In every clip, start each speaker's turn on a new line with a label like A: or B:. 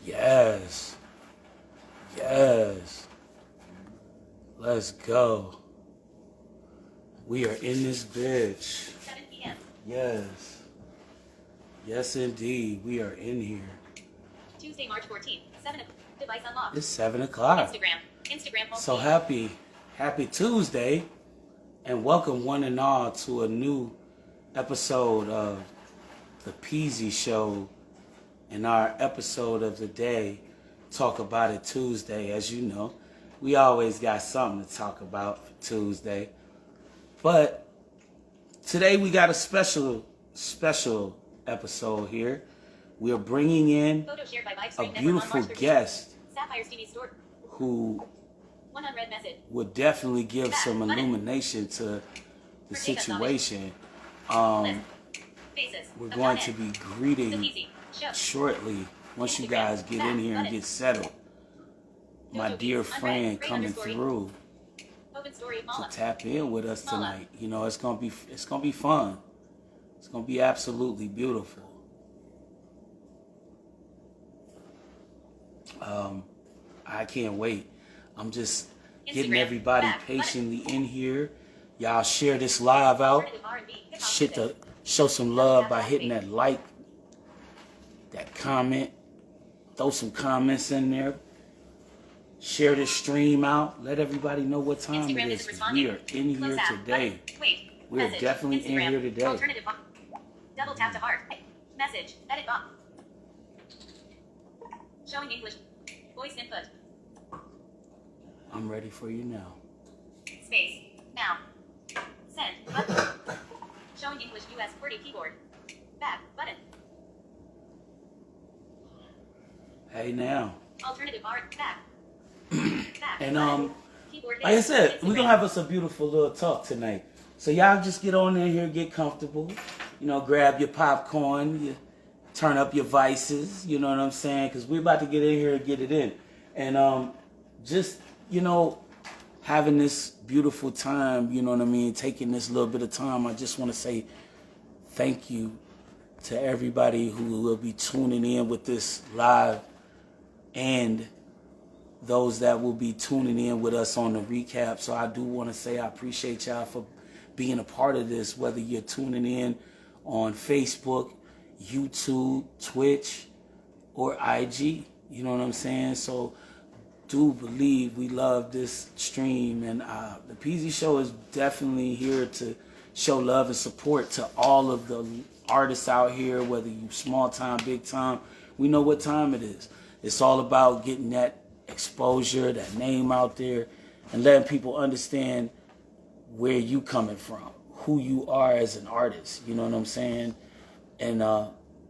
A: Yes. Yes. Let's go. We are in this bitch.
B: 7 p.m.
A: Yes. Yes, indeed. We are in here.
B: Tuesday, March 14th. 7 o'clock. Device unlocked.
A: It's 7 o'clock.
B: Instagram home
A: So
B: feed.
A: happy Tuesday, and welcome one and all to a new episode of the Peasy Show. And our episode of the day, Talk About It Tuesday. As you know, we always got something to talk about for Tuesday. But today we got a special episode here. We are bringing in
B: Photo shared by
A: a beautiful guest
B: Sapphire's TV store.
A: who
B: One unread message.
A: would definitely give some illumination to the situation. We're going to be greeting shortly, once you guys get in here and get settled, my dear friend coming through to tap in with us tonight. You know, it's gonna be fun. It's gonna be absolutely beautiful. I can't wait. I'm just getting everybody patiently in here. Y'all share this live out. Show some love by hitting that like, that comment. Throw some comments in there. Share this stream out. Let everybody know what time it is. We are in here today. We are definitely in here today.
B: Double tap to heart. Message. Edit box. Showing English. Voice input.
A: I'm ready for you now.
B: Space. Now. Send. Button. Showing English US QWERTY keyboard. Back. Button.
A: Hey now.
B: Alternative art. Back. Back.
A: And
B: Keyboard
A: like I said, we're gonna have us a beautiful little talk tonight. So y'all just get on in here, get comfortable. You know, grab your popcorn, you turn up your vices. You know what I'm saying? Because we're about to get in here and get it in. And just, you know, having this beautiful time, you know what I mean, taking this little bit of time, I just want to say thank you to everybody who will be tuning in with this live, and those that will be tuning in with us on the recap. So I do want to say I appreciate y'all for being a part of this, whether you're tuning in on Facebook, YouTube, Twitch, or IG. You know what I'm saying? So do believe we love this stream, and the Peasy Show is definitely here to show love and support to all of the artists out here, whether you small time, big time. We know what time it is. It's all about getting that exposure, that name out there, and letting people understand where you coming from, who you are as an artist. You know what I'm saying? And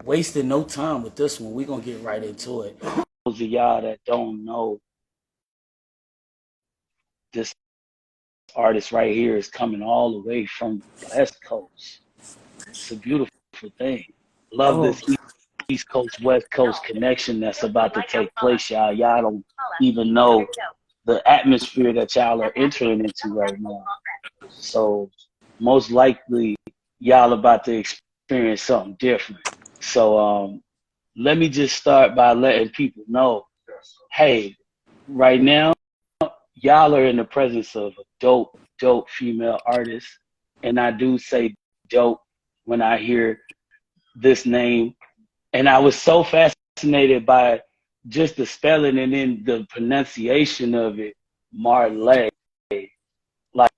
A: wasting no time with this one. We're gonna get right into it. Those of y'all that don't know, this artist right here is coming all the way from the West Coast. It's a beautiful thing. Love this East Coast, West Coast connection that's about to take place, y'all. Y'all don't even know the atmosphere that y'all are entering into right now. So most likely y'all about to experience something different. So let me just start by letting people know, hey, right now, y'all are in the presence of a dope female artist. And I do say dope when I hear this name. And I was so fascinated by just the spelling and then the pronunciation of it, Marley. Like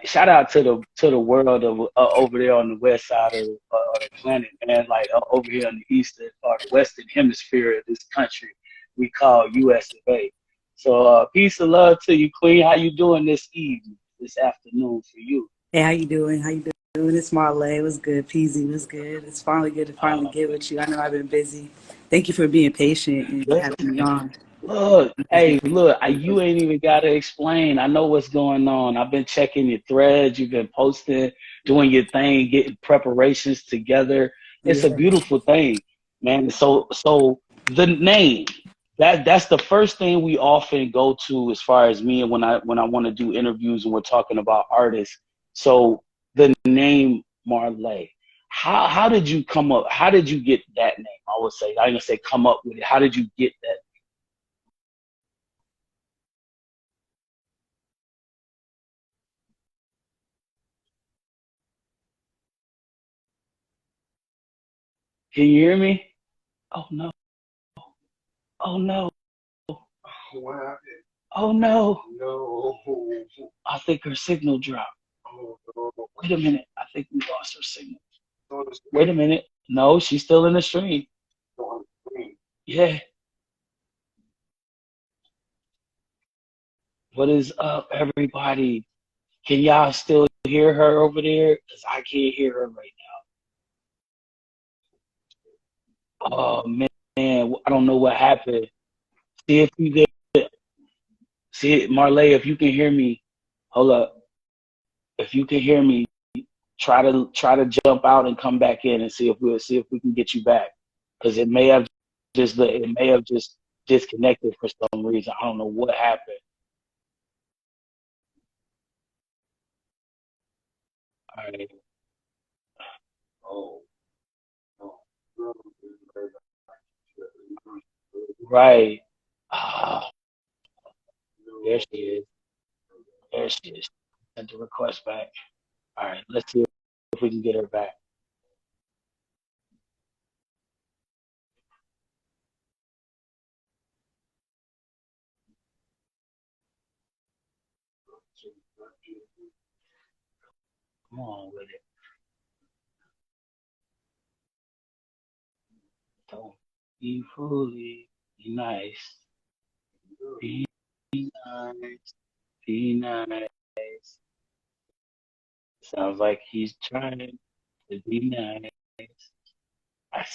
A: shout out to the world of over there on the west side of the planet, man. Like over here on the eastern or the western hemisphere of this country, we call US of A. So peace and love to you, Queen. How you doing this evening, this afternoon for you?
C: Hey, how you doing? How you doing? It's Marley. It was good. Peasy was good. It's finally good to finally get with you. I know I've been busy. Thank you for being patient and having me on.
A: Look, hey, look, you ain't even got to explain. I know what's going on. I've been checking your threads. You've been posting, doing your thing, getting preparations together. It's a beautiful thing, man. So the name, that's the first thing we often go to as far as me and when I want to do interviews and we're talking about artists. So the name Marley, how did you come up? How did you get that name? I would say I ain't gonna say come up with it. How did you get that? Can you hear me? Oh no! Oh no!
D: What happened?
A: Oh no!
D: No.
A: I think her signal dropped.
D: Oh, no.
A: Wait a minute. I think we lost her signal.
D: On the screen.
A: Wait a minute. No, she's still in the stream.
D: On the screen.
A: Yeah. What is up, everybody? Can y'all still hear her over there? Because I can't hear her right now. Oh, man. I don't know what happened. See if you get, see, Marley, if you can hear me, hold up. If you can hear me, try to jump out and come back in and see if we can get you back. Because it may have just disconnected for some reason. I don't know what happened. All right.
D: Oh. Oh.
A: Right. Ah, there she is. There she is. Sent the request back. All right, let's see if we can get her back. Come on with it. Don't be foolish. Be nice. Be nice. Be nice. Sounds like he's trying to be nice. I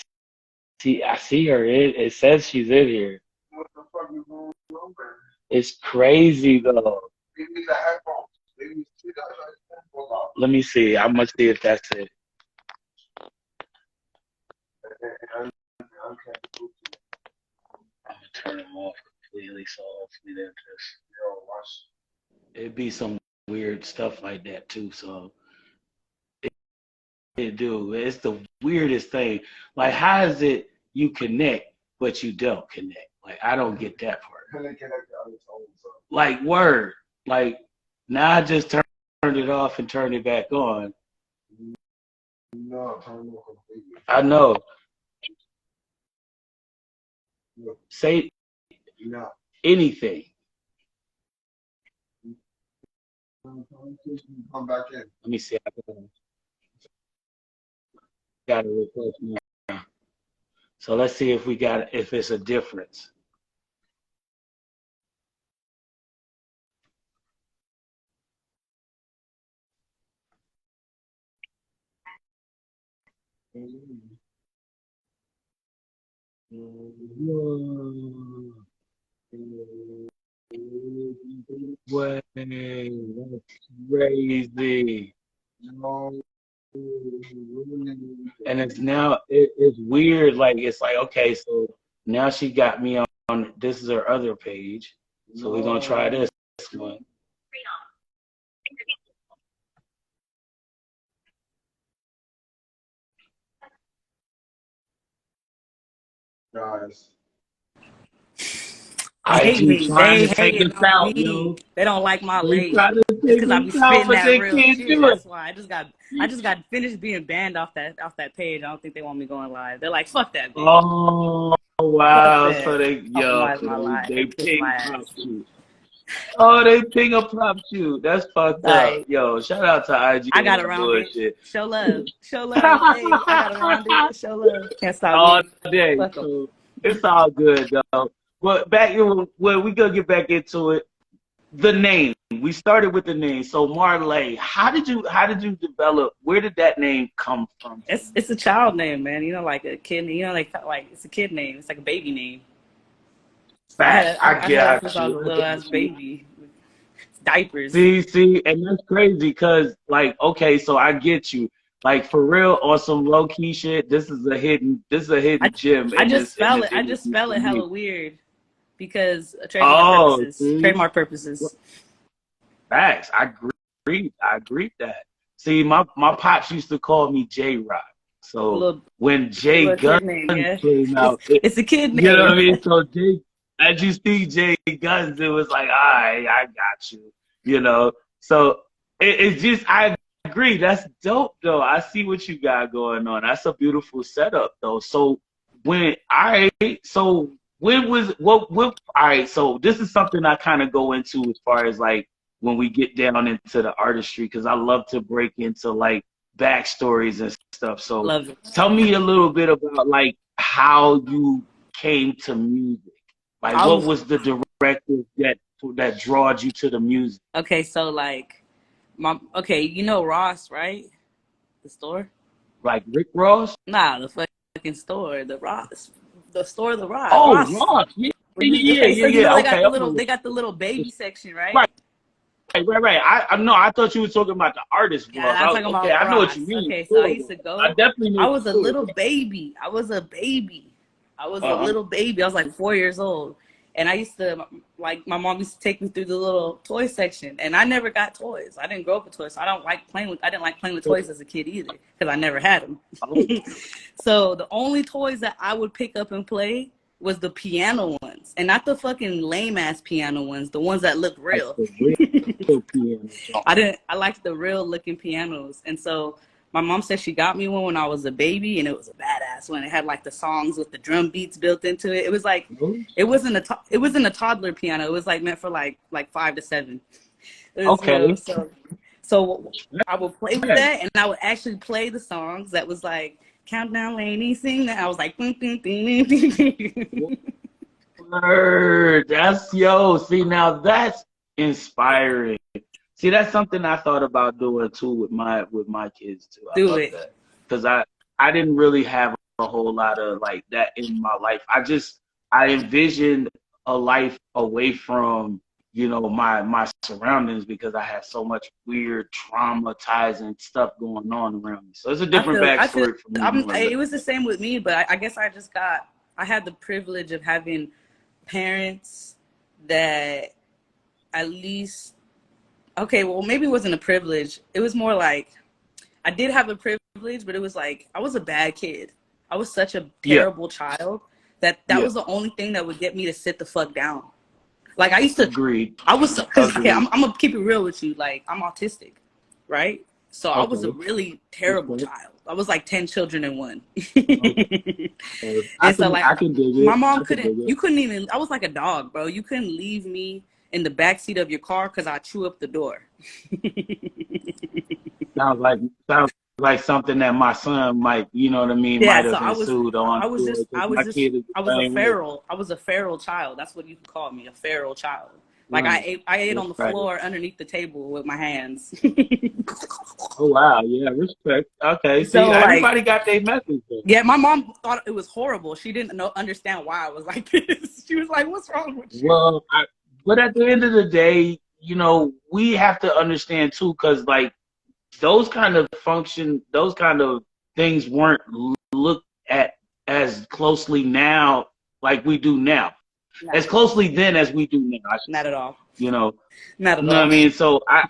A: I see her. It says she's in here.
D: What the fuck is going on, man?
A: It's crazy though.
D: Give me the headphones. Let me see that headphone out.
A: Let me see. I'm gonna see if that's it.
D: Okay.
A: I'm gonna turn them off completely, so hopefully they'll just.
D: Yo, watch.
A: It'd be some weird stuff like that too. So it do. It's the weirdest thing. Like, how is it you connect but you don't connect? Like, I don't get that part.
D: And they connect the other phones up.
A: Like, word. Like, now I just turned it off and turned it back on.
D: No, turn it off completely.
A: I know.
D: Look,
A: Say
D: no.
A: anything.
D: Come back in.
A: Let me see. I got a request now. So let's see if if it's a difference. Way, that's crazy.
D: No.
A: And it's weird. Like, it's like, okay, so now she got me on this is her other page. So we're gonna try this one.
D: Guys.
C: They hate
A: IG
C: me.
A: trying
C: They
A: to take
C: hating
A: us
C: on
A: out,
C: me.
A: yo.
C: They don't like my
A: They
C: late.
A: trying to
C: It's
A: take
C: because I be
A: us out,
C: spitting
A: but
C: that
A: they
C: real
A: can't
C: shit.
A: do it.
C: That's why I just got finished being banned off that page. I don't think they want me going live. They're like, fuck that bitch.
A: Oh
C: Fuck
A: wow! So
C: that. Compromise my life.
A: they
C: Kiss my
A: ping pop
C: ass.
A: you. Oh, they ping a pop you. That's fucked up.
C: Like,
A: Yo, shout out to IG
C: I
A: and
C: got
A: that
C: around it.
A: bullshit.
C: Show love. Show love. Hey, I got around it. Show love. Can't stop
A: All
C: me.
A: day.
C: Fuck 'em.
A: So it's all good though. But we gonna get back into it. The name. We started with the name. So Marley, how did you develop? Where did that name come from?
C: It's a child name, man. You know, like a kid. You know, like it's a kid name. It's like a baby name.
A: Facts.
C: I had it since
A: got
C: I was
A: you.
C: a
A: I
C: little ass
A: got you.
C: baby. Diapers.
A: See, and that's crazy because, like, okay, so I get you. Like, for real, on some low key shit, this is a hidden
C: I
A: gem
C: I
A: in
C: just
A: this
C: spell it. I just
A: industry
C: spell
A: for
C: it hella
A: me.
C: weird because trademark
A: Oh,
C: purposes.
A: see,
C: Trademark purposes.
A: facts. I agree. I agree that. See, my pops used to call me J Rock. So
C: little,
A: when Jay
C: little kid
A: Gunn
C: name, yeah.
A: came out,
C: It's a kid
A: you know what I
C: name.
A: mean? So Jay, as you see Jay Guns, it was like, all right, I got you, you know. So it's just, I agree. That's dope, though. I see what you got going on. That's a beautiful setup, though. So when was, all right, so this is something I kind of go into as far as like when we get down into the artistry, because I love to break into like backstories and stuff. So
C: Love it.
A: tell me a little bit about like how you came to music. Like,
C: I
A: what
C: was
A: was the directive that drawed you to the music?
C: okay. So like, you know Ross, right? The store?
A: Like Rick Ross?
C: Nah, the fucking store, the Ross, the store, the Ross.
A: Oh,
C: Ross.
A: Ross. Yeah, yeah,
C: Okay,
A: yeah,
C: so you
A: yeah.
C: know
A: Okay, I'm
C: they got the little baby section, right?
A: right, right. I no, I thought you were talking about the artist
C: Yeah,
A: Ross.
C: I'm talking
A: Okay,
C: about
A: I know what you
C: Ross.
A: mean.
C: Okay, so I
A: Sure,
C: used to
A: I
C: go.
A: definitely know
C: I
A: what
C: was a
A: you're
C: little
A: doing.
C: baby. I was a baby. I was a
A: Uh-huh.
C: little baby. I was like 4 years old. And I used to, like, my mom used to take me through the little toy section. And I never got toys. I didn't grow up with toys. So I didn't like playing with toys as a kid either. Because I never had them.
A: Oh,
C: So the only toys that I would pick up and play was the piano ones. And not the fucking lame ass piano ones. The ones that look
A: like
C: real.
A: the real piano joint.
C: I liked the real looking pianos. And so my mom said she got me one when I was a baby, and it was a badass one. It had like the songs with the drum beats built into it. It was like, it wasn't a toddler piano. It was like meant for like 5 to 7. It was real.
A: Okay.
C: So I would play with that, and I would actually play the songs that was like, Countdown Lady, sing that. I was like, ding, ding, ding, ding, ding.
A: Word. That's yo. See, now that's inspiring. See, that's something I thought about doing too with my kids too. I
C: Do
A: love
C: it.
A: that because I didn't really have a whole lot of like that in my life. I envisioned a life away from my surroundings because I had so much weird traumatizing stuff going on around me. So it's a different
C: I feel,
A: backstory for me.
C: it was the same with me, but I guess I had the privilege of having parents that at least, okay, well, maybe it wasn't a privilege. It was more like I did have a privilege, but it was like I was a bad kid. I was such a terrible child that was the only thing that would get me to sit the fuck down. Like I used to,
A: Agreed.
C: because okay, I'm gonna keep it real with you. Like I'm autistic, right? So I was a
A: Okay.
C: really terrible child. I was like 10 children in one.
A: I
C: And so like
A: can dig
C: my
A: it.
C: mom
A: I can dig
C: you
A: it.
C: couldn't even, I was like a dog, bro. You couldn't leave me in the back seat of your car because I chew up the door.
A: Sounds like something that my son might, you know what I mean,
C: Yeah,
A: might
C: so
A: have ensued on.
C: I was a feral. I was a feral child. That's what you could call me, a feral child. Like I ate on the floor underneath the table with my hands.
A: Oh wow, yeah, respect. Okay, see,
C: So like,
A: everybody got their message though.
C: yeah, my mom thought it was horrible. She didn't understand why I was like this. She was like, "What's wrong with you?"
A: Well, but at the end of the day, we have to understand too, because like those kind of things weren't looked at as closely now like we do now.
C: Not,
A: As closely then as we do now, I should
C: not
A: say.
C: at all.
A: You know,
C: Not at
A: you know what I
C: all.
A: mean? So I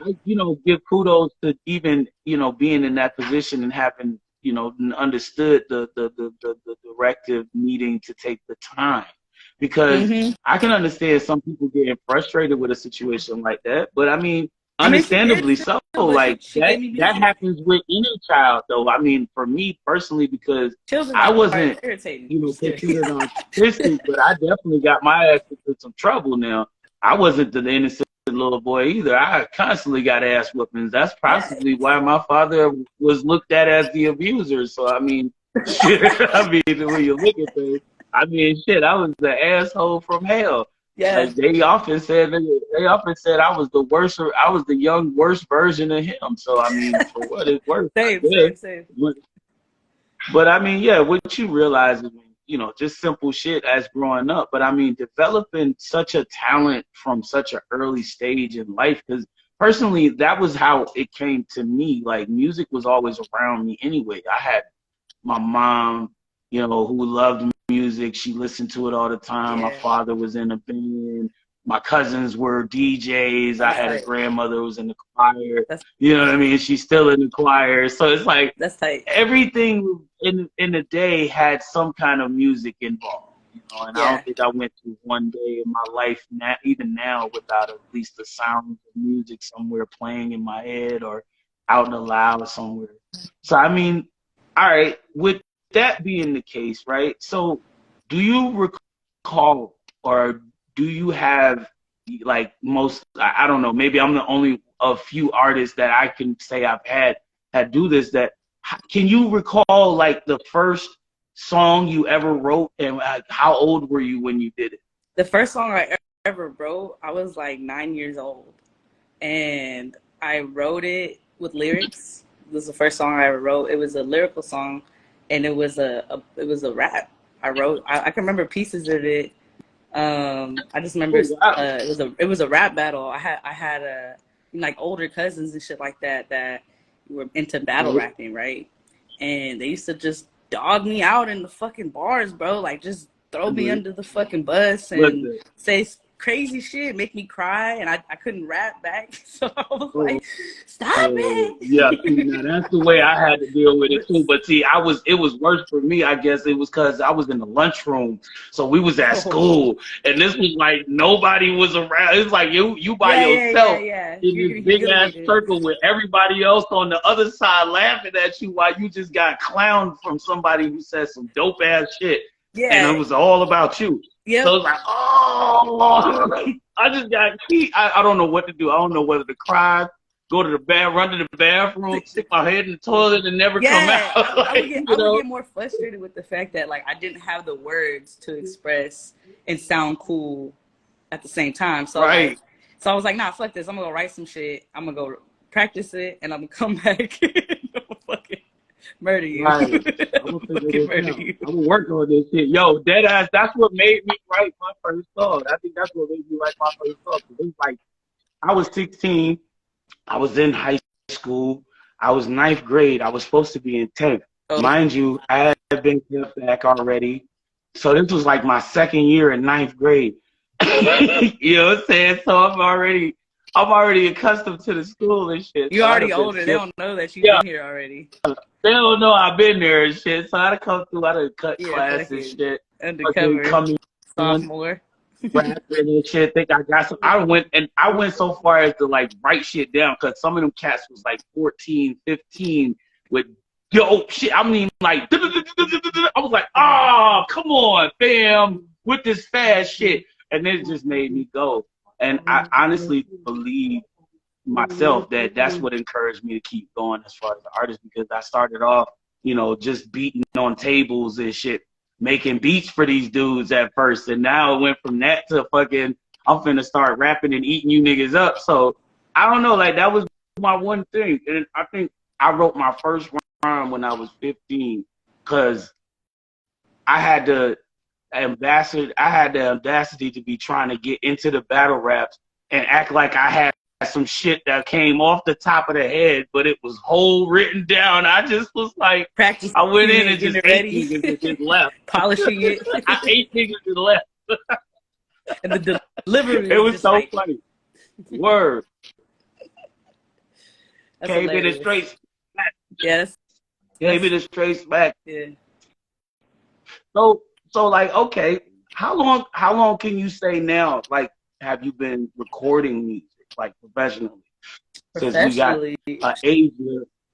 A: give kudos to even, being in that position and having, understood the directive needing to take the time. Because
C: Mm-hmm.
A: I can understand some people getting frustrated with a situation like that. But I mean,
C: I mean, she did
A: understandably
C: too,
A: so.
C: but
A: Like
C: she gave me
A: that
C: music.
A: happens with any child though. I mean, for me personally, because
C: Children
A: I
C: are
A: wasn't,
C: irritating. Just kidding.
A: considered autistic, but I definitely got my ass into some trouble now. I wasn't the innocent little boy either. I constantly got ass whoopings. That's
C: Yeah.
A: possibly why my father was looked at as the abuser. So I mean, shit. I mean, when you look at things, I mean, shit. I was the asshole from hell.
C: Yeah.
A: Like they often said I was the worst. I was the young worst version of him. So I mean, for what it's worth, I
C: Same,
A: guess.
C: same, same.
A: But I mean, yeah, what you realize is, just simple shit as growing up. But I mean, developing such a talent from such an early stage in life, because personally, that was how it came to me. Like, music was always around me anyway. I had my mom, who loved music. She listened to it all the time. My
C: Yeah.
A: father was in a band. my cousins were DJs. I
C: That's
A: had a
C: tight.
A: grandmother who was in the choir.
C: That's
A: You know what I mean? She's still in the choir. So it's like
C: that's tight.
A: everything in the day had some kind of music involved. You know, and I
C: Yeah.
A: don't think I went through one day in my life, even now, without at least the sound of music somewhere playing in my head or out in the loud somewhere. So I mean, all right, with that being the case, right? So do you recall or do you have like most, I don't know, maybe I'm the only a few artists that I can say I've had do this, that can you recall like the first song you ever wrote, and how old were you when you did it?
C: The first song I ever wrote, I was like 9 years old, and I wrote it with lyrics. This was the first song I ever wrote. It was a lyrical song, and it was a rap. I can remember pieces of it. I just remember it was a rap battle. I had like older cousins and shit like that were into battle rapping, right? And they used to just dog me out in the fucking bars, bro. Like just throw me under the fucking bus and say crazy shit, make me cry, and I couldn't rap back. So I was like, stop it.
A: Yeah, see, now that's the way I had to deal with it too. But see, it was worse for me, I guess. It was because I was in the lunchroom. So we was at school, and this was like nobody was around. It's like you by yourself in this big ass circle with everybody else on the other side laughing at you while you just got clowned from somebody who said some dope ass shit.
C: Yeah.
A: And it was all about you.
C: Yep.
A: So it's like, oh, I just got heat. I don't know what to do. I don't know whether to cry, go to the bathroom, run to the bathroom, stick my head in the toilet and never come out.
C: I would get more frustrated with the fact that like I didn't have the words to express and sound cool at the same time. So
A: right.
C: So I was like, nah, fuck this. I'm gonna go write some shit. I'm gonna go practice it, and I'm gonna come back and I'm gonna fucking murder you.
A: Right. I'm gonna work on this shit. Yo, dead ass, that's what made me write my first song. I think that's what made me write my first song. It was like, I was 16. I was in high school. I was 9th grade. I was supposed to be in 10th.
C: Oh.
A: Mind you, I had been kept back already. So this was like my second year in 9th grade. You know what I'm saying? So I'm already accustomed to the school and shit.
C: You're
A: so
C: already older. They don't know that you've been here already.
A: They don't know I've been there and shit. So I come through, I done cut class and shit.
C: Undercover. Sophomore.
A: Rapping and shit. Think I got some. I went so far as to like write shit down because some of them cats was like 14, 15 with dope shit. I mean, like, I was like, oh, come on, fam, with this fast shit. And it just made me go. And I honestly believe myself that that's what encouraged me to keep going as far as the artist, because I started off, you know, just beating on tables and shit, making beats for these dudes at first. And now it went from that to fucking, I'm finna start rapping and eating you niggas up. So I don't know, like that was my one thing. And I think I wrote my first rhyme when I was 15 because I had the audacity to be trying to get into the battle raps and act like I had some shit that came off the top of the head, but it was whole written down. I just was like,
C: practice.
A: I went in and just ate niggas and just left.
C: Polishing it.
A: I ate niggas and left.
C: And the delivery.
A: It was so funny. Word. Came in a straight smack.
C: Yes.
A: Came in a straight smack.
C: Yeah.
A: So like, okay, how long can you say now, like, have you been recording music, like professionally?
C: Professionally,
A: since we got age,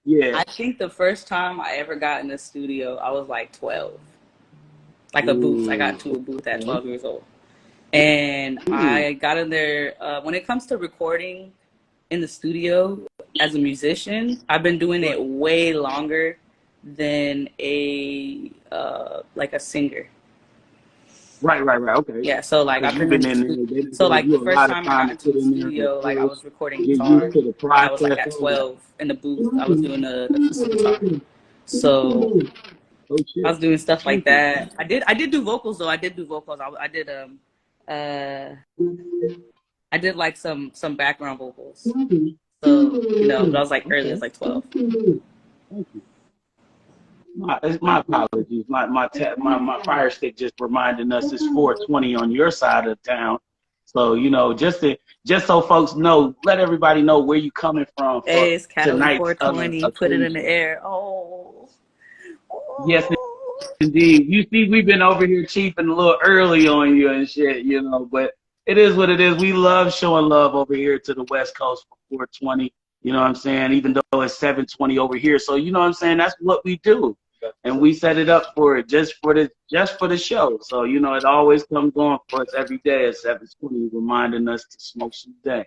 A: yeah.
C: I think the first time I ever got in the studio, I was like 12. Like a booth. I got into a booth at 12 years old. And I got in there, when it comes to recording in the studio as a musician, I've been doing it way longer than a singer.
A: Right. Okay.
C: Yeah, so like I've been in the, so like the first time I got into the studio, like I was recording guitar. I was like at 12 in the booth. I was doing the acoustic guitar. So I was doing stuff like that. I did do vocals though. I did do vocals. I did like some background vocals. So but I was like early. I was like 12.
A: My apologies. My fire stick just reminding us it's 4:20 on your side of town. So, you know, just so folks know, let everybody know where you coming from for
C: Hey, it's Cali
A: tonight's
C: 420. Put it in
A: occasion.
C: the air. Oh.
A: Yes,
C: Oh.
A: indeed. You see, we've been over here chiefing a little early on you and shit, you know, but it is what it is. We love showing love over here to the West Coast for 420. You know what I'm saying? Even though it's 720 over here. So, you know what I'm saying? That's what we do. And we set it up for it just for the show. So, you know, it always comes on for us every day at 720, reminding us to smoke some day.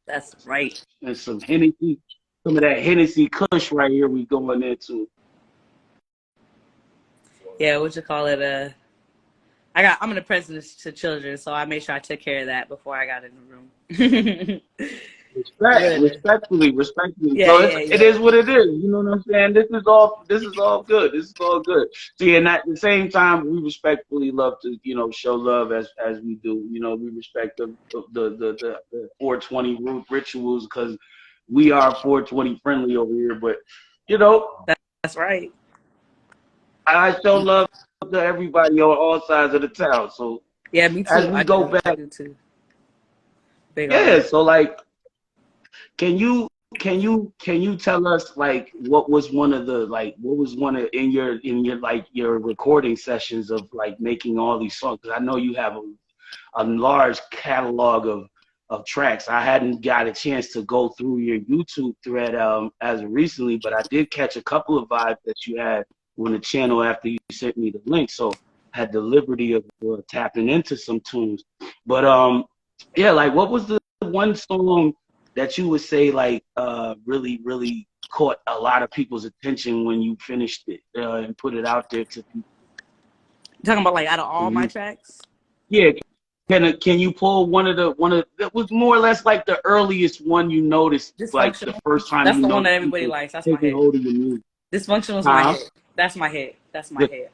C: That's right.
A: And some Hennessy, some of that Hennessy Kush right here we going into.
C: Yeah, what you call it? I'm gonna present this to children, so I made sure I took care of that before I got in the room.
A: Respectfully.
C: Yeah,
A: So
C: yeah,
A: it
C: yeah.
A: is what it is. You know what I'm saying? This is all good. This is all good. See, and at the same time, we respectfully love to, you know, show love as we do. You know, we respect the 420 rituals because we are 420 friendly over here. But you know,
C: That's right.
A: I show love to everybody on all sides of the town. So
C: Yeah, me
A: as
C: too.
A: we go
C: I
A: back,
C: do too. Big on
A: yeah.
C: that.
A: So like. Can you tell us like what was one of in your like your recording sessions of like making all these songs? 'Cause I know you have a large catalog of tracks. I hadn't got a chance to go through your YouTube thread as of recently, but I did catch a couple of vibes that you had on the channel after you sent me the link. So I had the liberty of tapping into some tunes. But yeah, like what was the one song that you would say like really caught a lot of people's attention when you finished it and put it out there to people?
C: Talking about like out of all my
A: Mhm.
C: tracks,
A: Yeah, can you pull one of that was more or less like the earliest one you noticed, like the
C: Dysfunctional.
A: first time
C: That's
A: you
C: the one that
A: noticed
C: everybody
A: people
C: likes. That's my
A: taking
C: hit.
A: hold of your music?
C: Dysfunctional is my
A: Huh?
C: hit. That's my hit. That's my hit.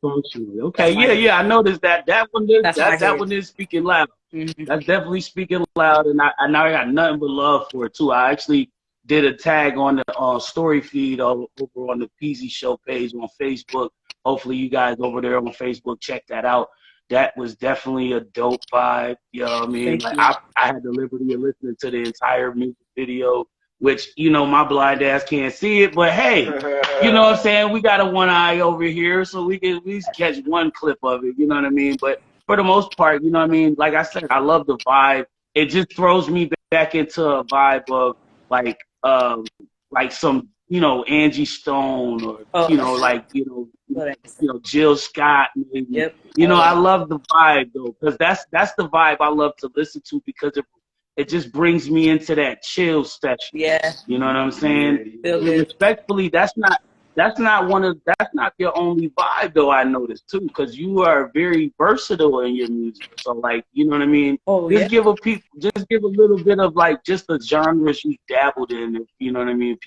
A: Dysfunctional.
C: That's
A: Okay,
C: my hit.
A: yeah, I noticed that.
C: That's my
A: That
C: hit.
A: one is speaking loud.
C: Mm-hmm.
A: That's definitely speaking loud, and I now I got nothing but love for it too. I actually did a tag on the story feed over on the Peasy Show page on Facebook. Hopefully, you guys over there on Facebook check that out. That was definitely a dope vibe. You know what I mean?
C: Thank
A: Like
C: you.
A: I had the liberty of listening to the entire music video, which you know my blind ass can't see it, but hey, you know what I'm saying? We got a one eye over here, so we can at least catch one clip of it. You know what I mean? But for the most part, you know what I mean? Like I said, I love the vibe. It just throws me back into a vibe of like some, you know, Angie Stone or,
C: Oh,
A: you know, like,
C: but
A: Jill Scott maybe.
C: yep.
A: You know, I love the vibe though, because that's the vibe I love to listen to because it just brings me into that chill session.
C: Yeah.
A: You know what I'm saying?
C: Feel
A: And
C: good.
A: respectfully, that's not your only vibe though. I noticed too, because you are very versatile in your music. So like, you know what I mean?
C: Oh yeah.
A: Just give a little bit of like just the genres you dabbled in. You know what I mean?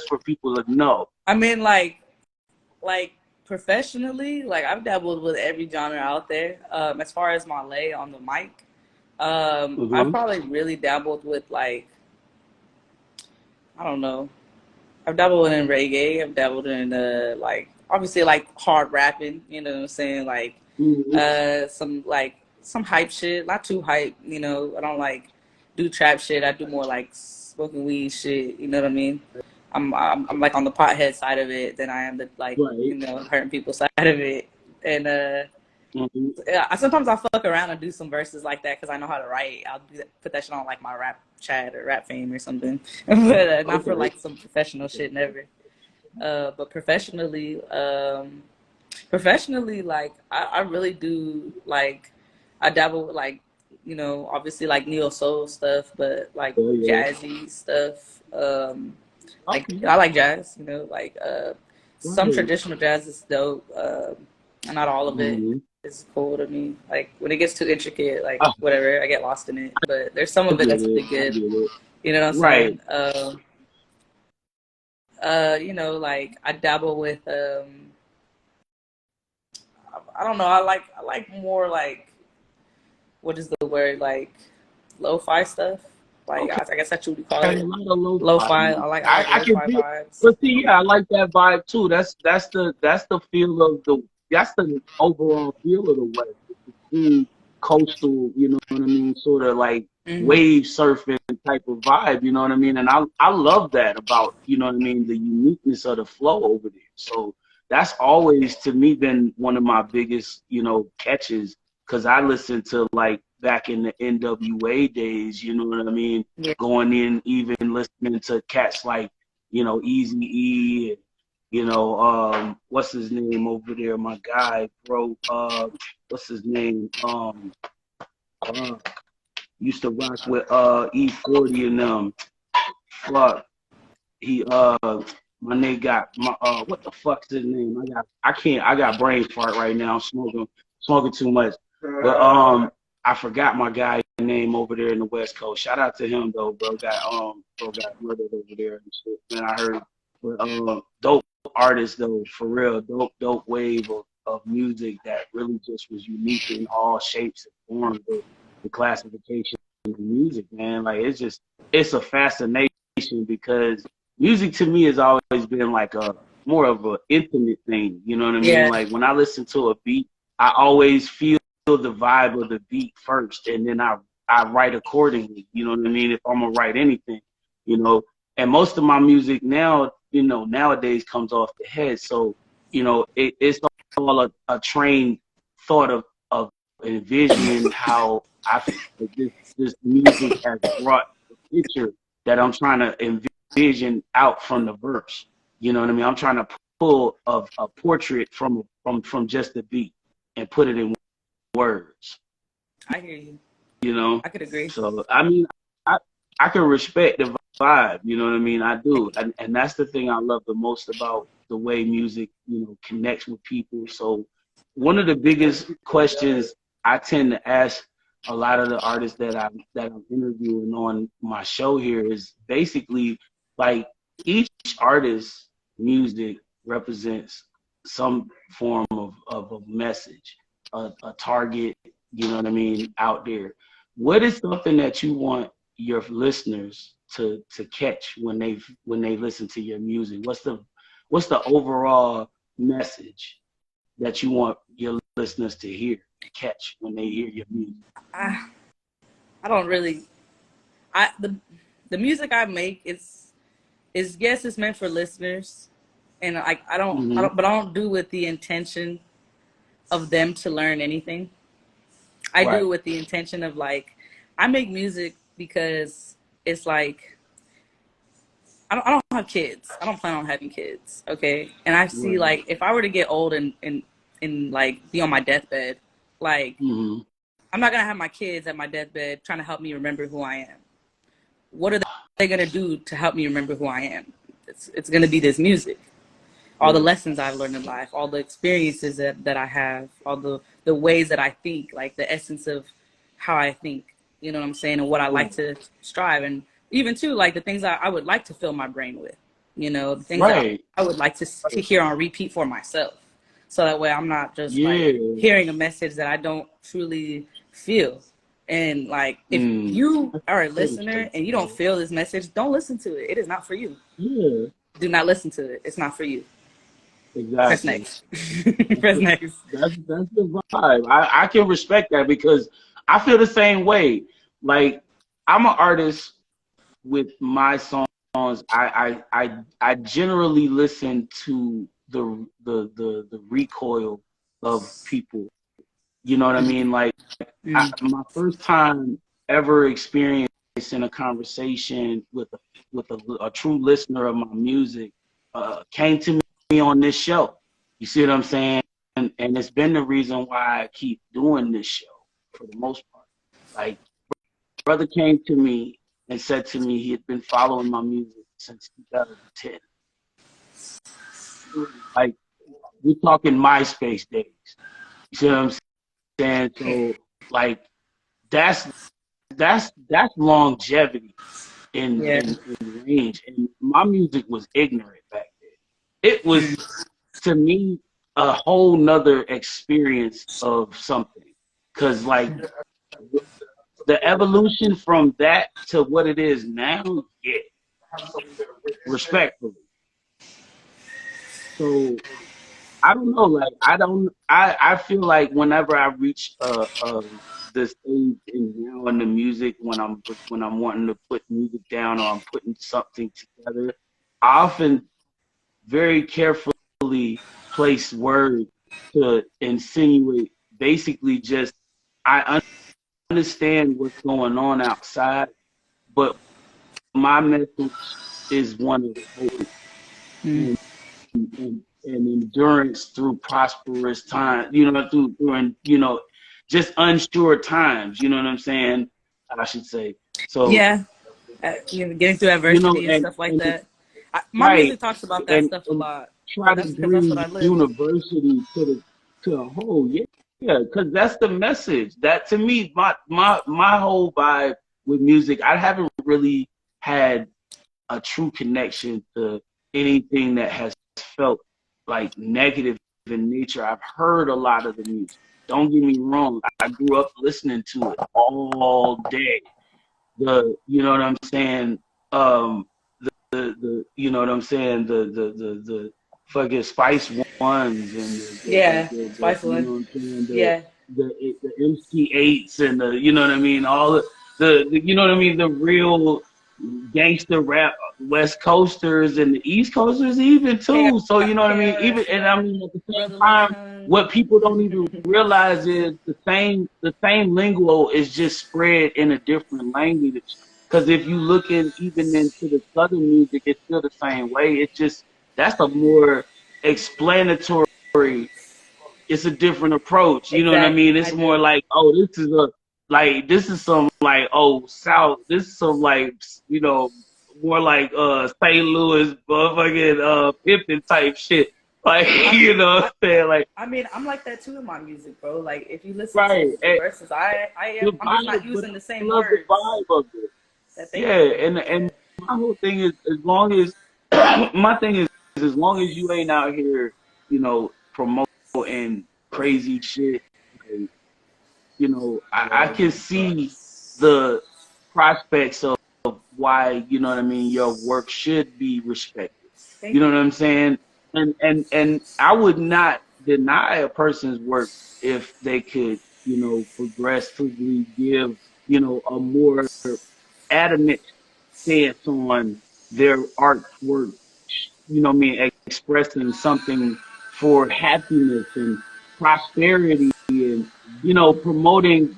A: For people to know.
C: I mean, like professionally, like I've dabbled with every genre out there. As far as my lay on the mic, I've
A: Mm-hmm.
C: probably really dabbled with like, I don't know. I've dabbled in reggae. I've dabbled in like obviously like hard rapping. You know what I'm saying? Like
A: Mm-hmm.
C: some hype shit. Not too hype. You know, I don't like do trap shit. I do more like smoking weed shit. You know what I mean? I'm like on the pothead side of it than I am the like
A: Right.
C: hurting people side of it. And
A: Mm-hmm.
C: yeah, sometimes I fuck around and do some verses like that because I know how to write. I'll put that shit on like my rap chat or rap fame or something, but not for
A: Okay.
C: like some professional shit. Never. But professionally, like I really do like I dabble with like obviously like neo soul stuff, but like
A: Oh yeah.
C: jazzy stuff. Like
A: Okay.
C: I like jazz, like some
A: Right.
C: traditional jazz is dope. Not all of it
A: Mm-hmm.
C: is cool to me. Like when it gets too intricate, like
A: Oh,
C: whatever, I get lost in it. But there's some
A: I
C: of it
A: get
C: that's
A: it.
C: really
A: I
C: good.
A: get it.
C: You know what I'm
A: Right.
C: saying? Like I dabble with I don't know, I like more like what is the word, like lo-fi stuff. Like
A: Okay.
C: I guess that's what we call
A: Got a
C: it.
A: lot of lo-fi.
C: Lo-fi. I like
A: I can
C: lo-fi
A: feel,
C: vibes.
A: but see, yeah, I like that vibe too. That's the feel of that's the overall feel of the West. It's between coastal, you know what I mean, sort of like
C: Hmm.
A: wave surfing type of vibe, you know what I mean? And I love that about, you know what I mean, the uniqueness of the flow over there. So that's always to me been one of my biggest, you know, catches, because I listened to like back in the NWA days, you know what I mean,
C: Yeah.
A: going in even listening to cats like, you know, Easy E, you know, what's his name over there, my guy, bro, what's his name, uh, used to rock with E40 and fuck, he my nigga got my what the fuck's his name? I got brain fart right now. I'm smoking too much. But I forgot my guy name over there in the West Coast. Shout out to him though, bro got murdered over there and shit. Man, I heard. But dope artist though, for real, dope wave of music that really just was unique in all shapes and forms. The classification of music, man, like it's a fascination because music to me has always been like a more of an intimate thing. You know what I mean?
C: Yeah.
A: Like when I listen to a beat, I always feel the vibe of the beat first, and then I write accordingly. You know what I mean? If I'm gonna write anything, you know. And most of my music now, you know, nowadays comes off the head. So, you know, it's all a trained thought of envisioning how I feel like this music has brought the picture that I'm trying to envision out from the verse. You know what I mean? I'm trying to pull a portrait from just the beat and put it in words.
C: I hear you.
A: You know,
C: I could agree.
A: so I mean, I I can respect the vibe. You know what I mean? I do, and that's the thing I love the most about the way music, you know, connects with people. So one of the biggest questions I tend to ask a lot of the artists that I'm interviewing on my show here is basically like each artist's music represents some form of a message, a target, you know what I mean, out there. What is something that you want your listeners to catch when they listen to your music? What's the overall message that you want your listeners to hear, catch when they hear your music?
C: I I don't really I the music I make is yes, it's meant for listeners, and I
A: Hmm.
C: don't, but I don't do with the intention of them to learn anything. I do
A: Right.
C: it with the intention of like I make music because it's like I don't have kids. I don't plan on having kids. Okay, and I see
A: Right.
C: like if I were to get old and like be on my deathbed, like
A: Hmm.
C: I'm not gonna have my kids at my deathbed trying to help me remember who I am. What are they gonna do to help me remember who I am? It's gonna be this music, all the
A: Right.
C: lessons I've learned in life, all the experiences that I have, all the ways that I think, like the essence of how I think, you know what I'm saying, and what I like
A: Right.
C: to strive, and even too like the things I would like to fill my brain with, you know, the things that
A: Right.
C: I would like to hear on repeat for myself, so that way I'm not just like
A: Yeah.
C: hearing a message that I don't truly feel. And like if
A: Mm.
C: you
A: That's
C: are a
A: interesting.
C: listener and you don't feel this message, don't listen to it. It is not for you.
A: Yeah.
C: Do not listen to it. It's not for you. Press
A: Exactly.
C: next.
A: That's
C: Press
A: the,
C: next.
A: that's the vibe. I can respect that because I feel the same way. Like I'm an artist with my songs. I generally listen to the recoil of people. You know what I mean? Like my first time ever experiencing a conversation with a true listener of my music came to me on this show. You see what I'm saying? And it's been the reason why I keep doing this show for the most part. Like, brother came to me and said to me he had been following my music since 2010. Like, we're talking MySpace days. You see what I'm saying? So, like, that's that's longevity
C: Yeah.
A: in range. And my music was ignorant back then. It was to me a whole nother experience of something. Cause like the evolution from that to what it is now, yeah, respectfully. So I don't know, like I don't I feel like whenever I reach a the stage and now in the music when I'm wanting to put music down or I'm putting something together, I often very carefully place words to insinuate basically just I understand what's going on outside, but my message is one of hope
C: Mm.
A: and endurance through prosperous times, you know, during, you know, just unsure times, you know what I'm saying? I should say. So,
C: Yeah, you know, getting through
A: you know,
C: adversity and stuff like
A: and
C: that. My
A: right,
C: music talks about that stuff a
A: and
C: lot,
A: try
C: but
A: to
C: that's because that's what I
A: bring
C: live.
A: university to a whole, yeah, because that's the message. That to me, my whole vibe with music, I haven't really had a true connection to anything that has felt like negative in nature. I've heard a lot of the music. Don't get me wrong. I grew up listening to it all day. You know what I'm saying? Um, the you know what I'm saying? The fucking Spice Ones and
C: Yeah,
A: the
C: Spice
A: you
C: One.
A: know what I'm saying?
C: Yeah,
A: The MC8s and the you know what I mean? All the you know what I mean? The real gangster rap West Coasters and the East Coasters even too. So you know what I mean? Even
C: KRS
A: and I
C: One,
A: mean at the same
C: Brotherless
A: time,
C: Tongue.
A: what people don't even realize is the same lingo is just spread in a different language. Because if you look in even into the southern music, it's still the same way. It's just that's a more explanatory, it's a different approach. You know what I
C: Exactly,
A: mean?
C: I
A: It's more
C: do.
A: like, oh, this is some like South. This is some like you know more like St. Louis motherfucking Pippin type shit. Like
C: I,
A: you know what
C: I,
A: I'm saying? Like
C: I mean, I'm like that too in my music, bro. Like, if you listen
A: right,
C: to the verses,
A: the
C: I'm just not
A: vibe, but
C: using the
A: I
C: same
A: love the
C: words
A: vibe of it.
C: that they
A: Yeah,
C: do.
A: and
C: Yeah,
A: my whole thing is as long as my thing is as long as you ain't out here, you know, promoting crazy shit. Like, you know, I can see the prospects of why, you know what I mean, your work should be respected. You
C: thank
A: know
C: you.
A: what I'm saying? And I would not deny a person's work if they could, you know, progressively give, you know, a more adamant stance on their artwork, you know what I mean, expressing something for happiness and prosperity and, you know, promoting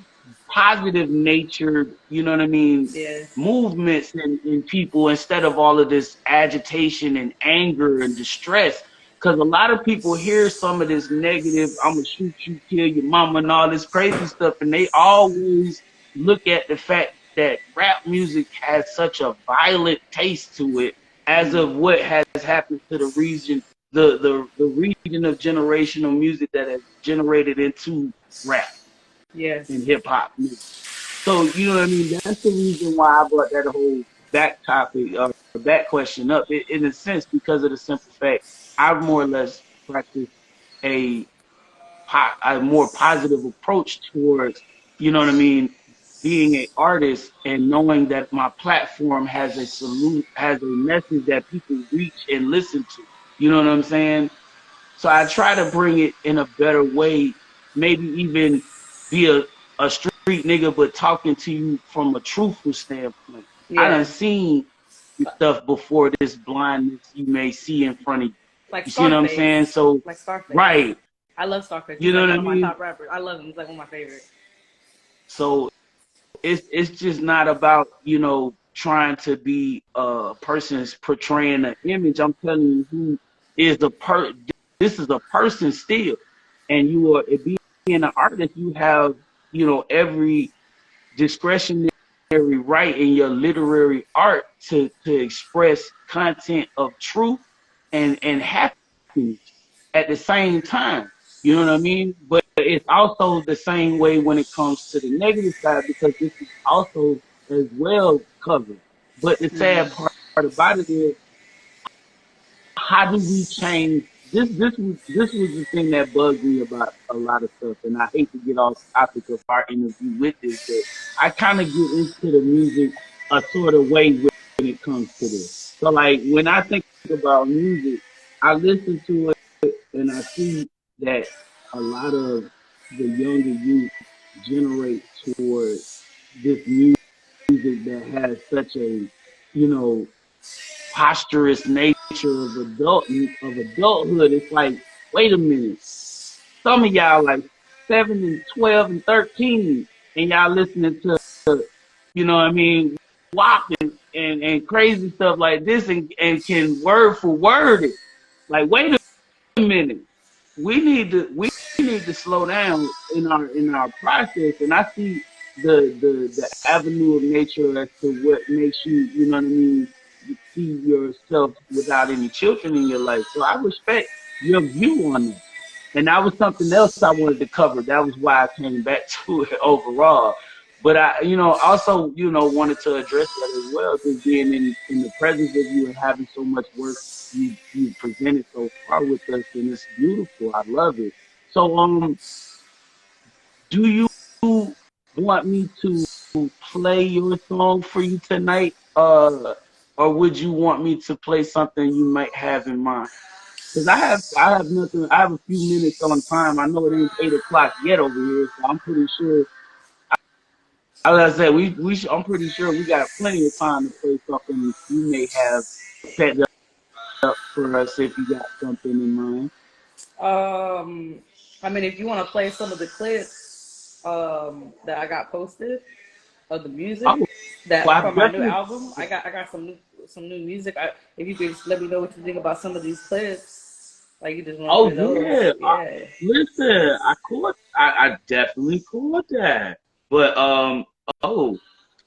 A: positive natured, you know what I mean,
C: Yeah,
A: movements in people instead of all of this agitation and anger and distress. Because a lot of people hear some of this negative, I'm going to shoot you, kill your mama, and all this crazy stuff, and they always look at the fact that rap music has such a violent taste to it as of what has happened to the region, the region of generational music that has generated into rap and
C: yes,
A: hip hop music. So you know what I mean? That's the reason why I brought that whole back topic or back question up in a sense because of the simple fact I more or less practice a a more positive approach towards, you know what I mean, being an artist and knowing that my platform has has a message that people reach and listen to. You know what I'm saying? So I try to bring it in a better way, maybe even be a street nigga, but talking to you from a truthful standpoint. I done
C: yeah.
A: seen stuff before this blindness you may see in front of you.
C: Like
A: You see what I'm saying?
C: Scarface.
A: So,
C: Like Scarface.
A: right.
C: I love Scarface.
A: You
C: He's
A: know
C: like
A: what
C: one
A: I
C: of my
A: mean?
C: top rappers. I love him. He's like one of my favorites.
A: So it's just not about you know trying to be a person's portraying an image. I'm telling you who is the this is a person still, and you are being an artist. You have you know every discretionary right in your literary art to express content of truth and happiness at the same time. You know what I mean? But it's also the same way when it comes to the negative side because this is also as well covered. But the sad part about it is how do we change this was the thing that bugged me about a lot of stuff and I hate to get off topic of our interview with this, but I kinda get into the music a sort of way when it comes to this. So like when I think about music, I listen to it and I see that a lot of the younger youth generate toward this music that has such a, you know, posturous nature of adulthood. It's like, wait a minute. Some of y'all like 7 and 12 and 13, and y'all listening to, you know what I mean, WAP and crazy stuff like this, and can word for word it. Like, wait a minute. We need to slow down in our process. And I see the avenue of nature as to what makes you, you know what I mean, you see yourself without any children in your life. So I respect your view on that. And that was something else I wanted to cover. That was why I came back to it overall. But I, also, wanted to address that as well, just being in the presence of you and having so much work you presented so far with us, and it's beautiful. I love it. So, do you want me to play your song for you tonight, or would you want me to play something you might have in mind? Because I have nothing. I have a few minutes on time. I know it ain't 8 o'clock yet over here, so I'm pretty sure. As I said, I'm pretty sure we got plenty of time to play something you may have set up for us if you got something in mind.
C: I mean, if you want to play some of the clips that I got posted of the music
A: Oh,
C: that
A: well, I
C: from my new
A: definitely.
C: album, I got some new music. If you could just let me know what you think about some of these clips, like you just run
A: Oh
C: through those,
A: yeah.
C: yeah.
A: Listen, I definitely caught that. But oh,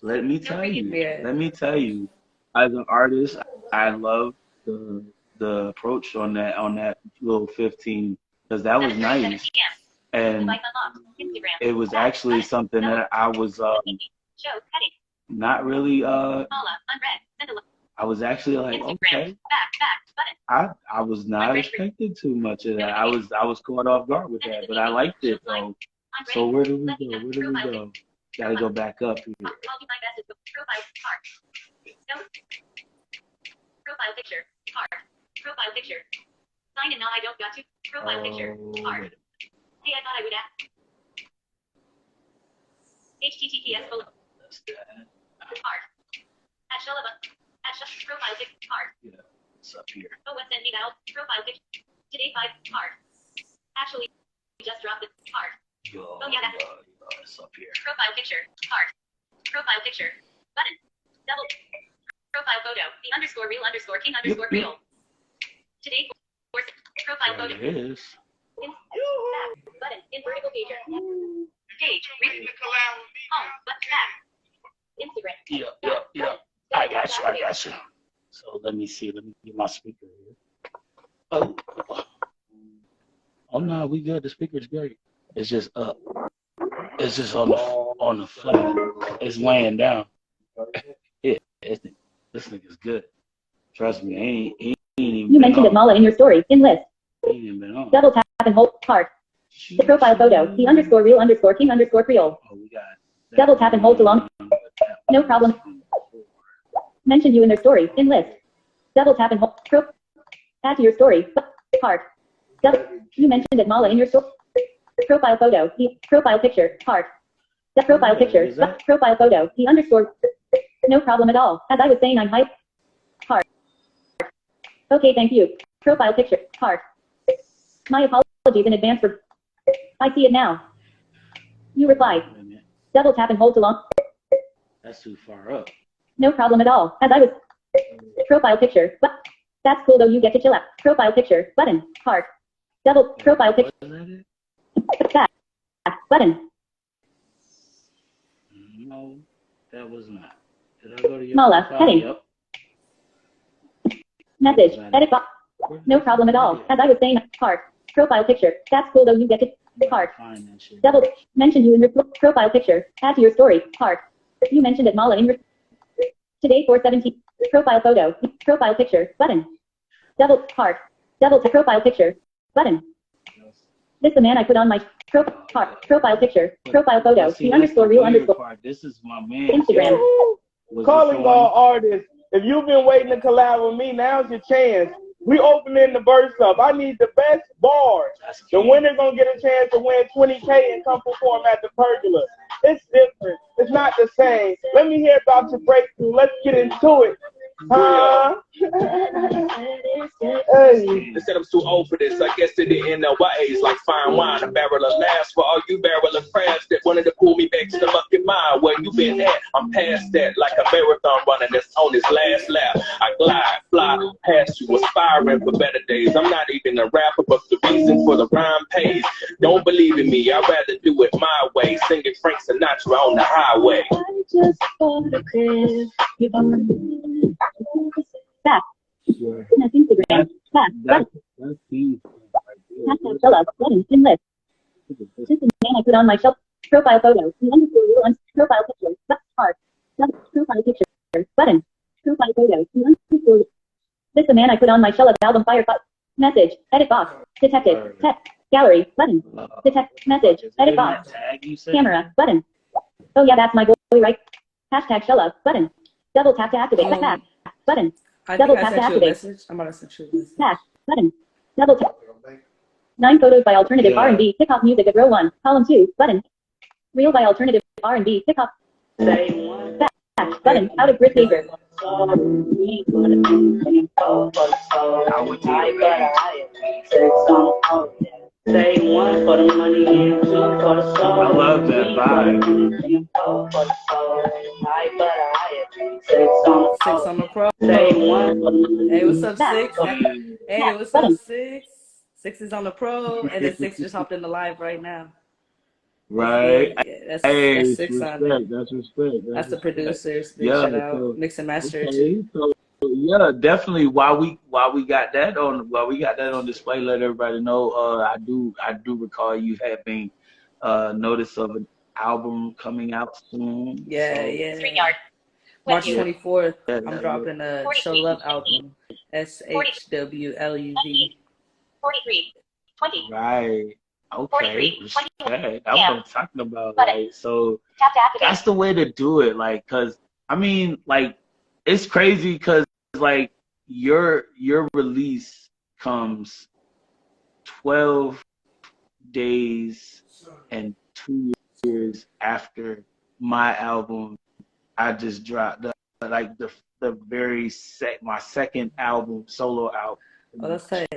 A: let me tell you.
C: Yeah.
A: Let me tell you. As an artist, I love the approach on that little 15, because that was
B: 7:37
A: nice,
B: p.m.
A: and
B: Device unlocked. Instagram.
A: it was
B: Back
A: actually
B: button.
A: something
B: No.
A: that I was
B: Show heading.
A: not really
B: Paula unread. Send a
A: I was actually like,
B: Instagram.
A: okay.
B: Back button.
A: I was not expecting too much of that. I was caught off guard with that, but I liked it though. So where do we go? Where do we go? Gotta go back up here.
B: I'll do my best to profile card. No. Profile picture. Card. Profile picture. Sign in now I don't got to. Profile picture. Card. Hey, I thought I would ask. HTTPS below. Card. At Shulaba. Profile picture. Card.
A: Yeah, it's up here.
B: Oh, what send me that profile picture. Today 5 card. Actually, just dropped the card.
A: Yo,
B: Oh, yeah, that's
A: it's up here.
B: profile picture. Card. Profile picture. Button. Double. Profile photo. The underscore real underscore king underscore real. Today for profile photo.
A: There it is.
B: Back. Button. In vertical pager. Page. Home. But back. Instagram.
A: Yeah. I got you. So let me see. Let me get my speaker here. Oh no, we good. The speaker's great. It's just up. It's just on the foot. It's laying down. Yeah, this nigga's good. Trust me, he ain't even
E: You mentioned it, Mala, in your story. In list.
A: He ain't even been on.
E: Double tap and hold card. The profile photo. The underscore real underscore king underscore Creole.
A: Oh, we got that.
E: Double tap and hold to long. No problem. Mentioned you in their story. In list. Double tap and hold. Add to your story. Card. You mentioned it, Mala, in your story. Profile photo. The profile picture. Card. The profile picture. Profile photo. The underscore. No problem at all. As I was saying, I'm hype. Card. Okay, thank you. Profile picture. Card. My apologies in advance for. I see it now. You reply. Double tap and hold to long.
A: That's too far up.
E: No problem at all. As I was. Profile picture. That's cool though. You get to chill out. Profile picture. Button. Card. Double profile picture. Back. Button.
A: No, that was not. Did I go to your
E: Mala,
A: profile?
E: heading.
A: Yep.
E: Message. Edit box. No problem at all. As I was saying, card. Profile picture. That's cool though. You get to card.
A: Find that shit.
E: Double. Mentioned you in your profile picture. Add to your story. Card. You mentioned it, Mala, in your today 417. Profile photo. Profile picture. Button. Double card. Double to profile picture. Button. This the man I put on my profile picture. Profile photo.
A: See,
E: The underscore
A: that's
E: real
A: the weird
E: underscore
A: part. This is my man.
E: Instagram.
A: Was
F: Calling
A: it
F: all artists. If you've been waiting to collab with me, now's your chance. We opening the verse up. I need the best bars. The winner gonna get a chance to win $20K and come perform at the Pergola. It's different. It's not the same. Let me hear about your breakthrough. Let's get into it. Hey.
G: They said I'm too old for this. I guess it didn't know my age like fine wine. A barrel of laughs for all you barrel of crabs that wanted to pull me back to the fucking mind. Where you been at? I'm past that like a marathon runner that's on his last lap. I glide, fly past you, aspiring for better days. I'm not even a rapper, but the reason for the rhyme pays. Don't believe in me, I'd rather do it my way. Singing Frank Sinatra on the highway.
E: I just bought a crib. You bought back. That's Instagram. Back.
A: That's deep.
E: Hashtag solo. Button. In list. This is the man I put on my shelf. Profile photo. The underscore rule on profile picture. Heart. Profile picture. Button. Profile photo. The underscore. This the man I put on my shelf. Album fire. Message. Edit box. Detected. Text. Gallery. Button. Detect. Message. Edit box. Camera. Button. Oh yeah, that's my boy, right? Hashtag Shella. Button. Double tap to activate. Back. Button.
C: I
E: Double
C: think I
E: tap to
C: sent you a
E: activate.
C: message. I'm about to send you a message.
E: Hash. Button. Double tap. 9 photos by alternative R&B. Hip hop music at row 1. Column 2. Button. Reel by alternative R&B. Hip hop. Back. Button. Out of Grit Paper.
H: Say one for the money and two for the soul.
A: I love that vibe.
C: Six on the pro.
H: Say one for the money.
C: Hey, what's up, Six? Hey, what's up, Six? Six is on the pro, and then Six just hopped in the live right now.
A: Right.
C: Yeah,
A: Hey,
C: that's Six on it.
A: that's respect.
C: That's the producers. Big
A: Yeah,
C: shout out.
A: so-
C: Mix and master
A: Okay,
C: too.
A: so yeah, definitely. While we got that on display, let everybody know. I do recall you having notice of an album coming out soon.
C: Yeah,
A: So,
C: yeah.
B: StreamYard.
C: March
B: With you.
C: 24th,
A: Yeah,
C: I'm
A: yeah,
C: dropping a Show Love album. SHWLUV.
B: 43. 20.
A: right. Okay.
B: 43,
A: Respect.
B: 20.
A: That's
B: Yeah.
A: what I'm talking about.
B: But-
A: Like, so
B: Tap to activate.
A: that's the way to do it. Like, cause I mean, like, it's crazy because like your release comes 12 days and 2 years after my album. I just dropped like the very my second album, solo album.
C: Oh, that's tight.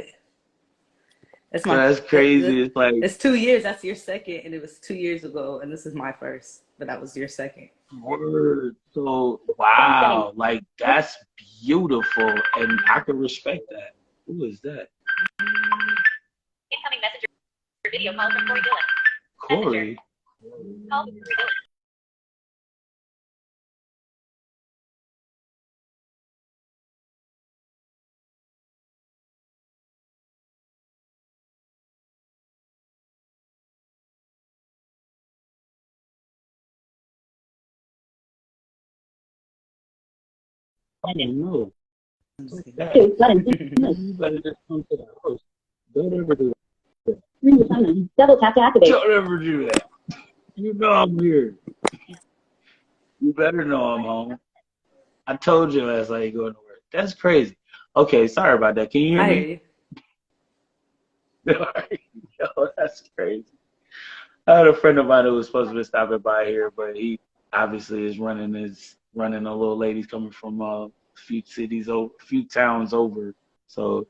C: It's
A: So that's crazy. It's like
C: It's 2 years. That's your second, and it was 2 years ago, and this is my first, but that was your second.
A: word. So wow, like that's beautiful, and I can respect that. Who is that?
B: Incoming messenger video call from Corey Dillon.
A: Corey.
B: Call from Corey Dillon.
A: I don't know. Okay.
E: 2. Button.
A: You better just come to the house. Don't ever do
E: Ring the phone. Double tap to
A: that.
E: activate.
A: Don't ever do that. You know I'm here. You better know I'm home. I told you last night you going to work. That's crazy. Okay, sorry about that. Can you hear
C: I
A: me?
C: hear you.
A: Alright. Yo, that's crazy. I had a friend of mine who was supposed to be stopping by here, but he obviously is running a little lady coming from a few towns over. So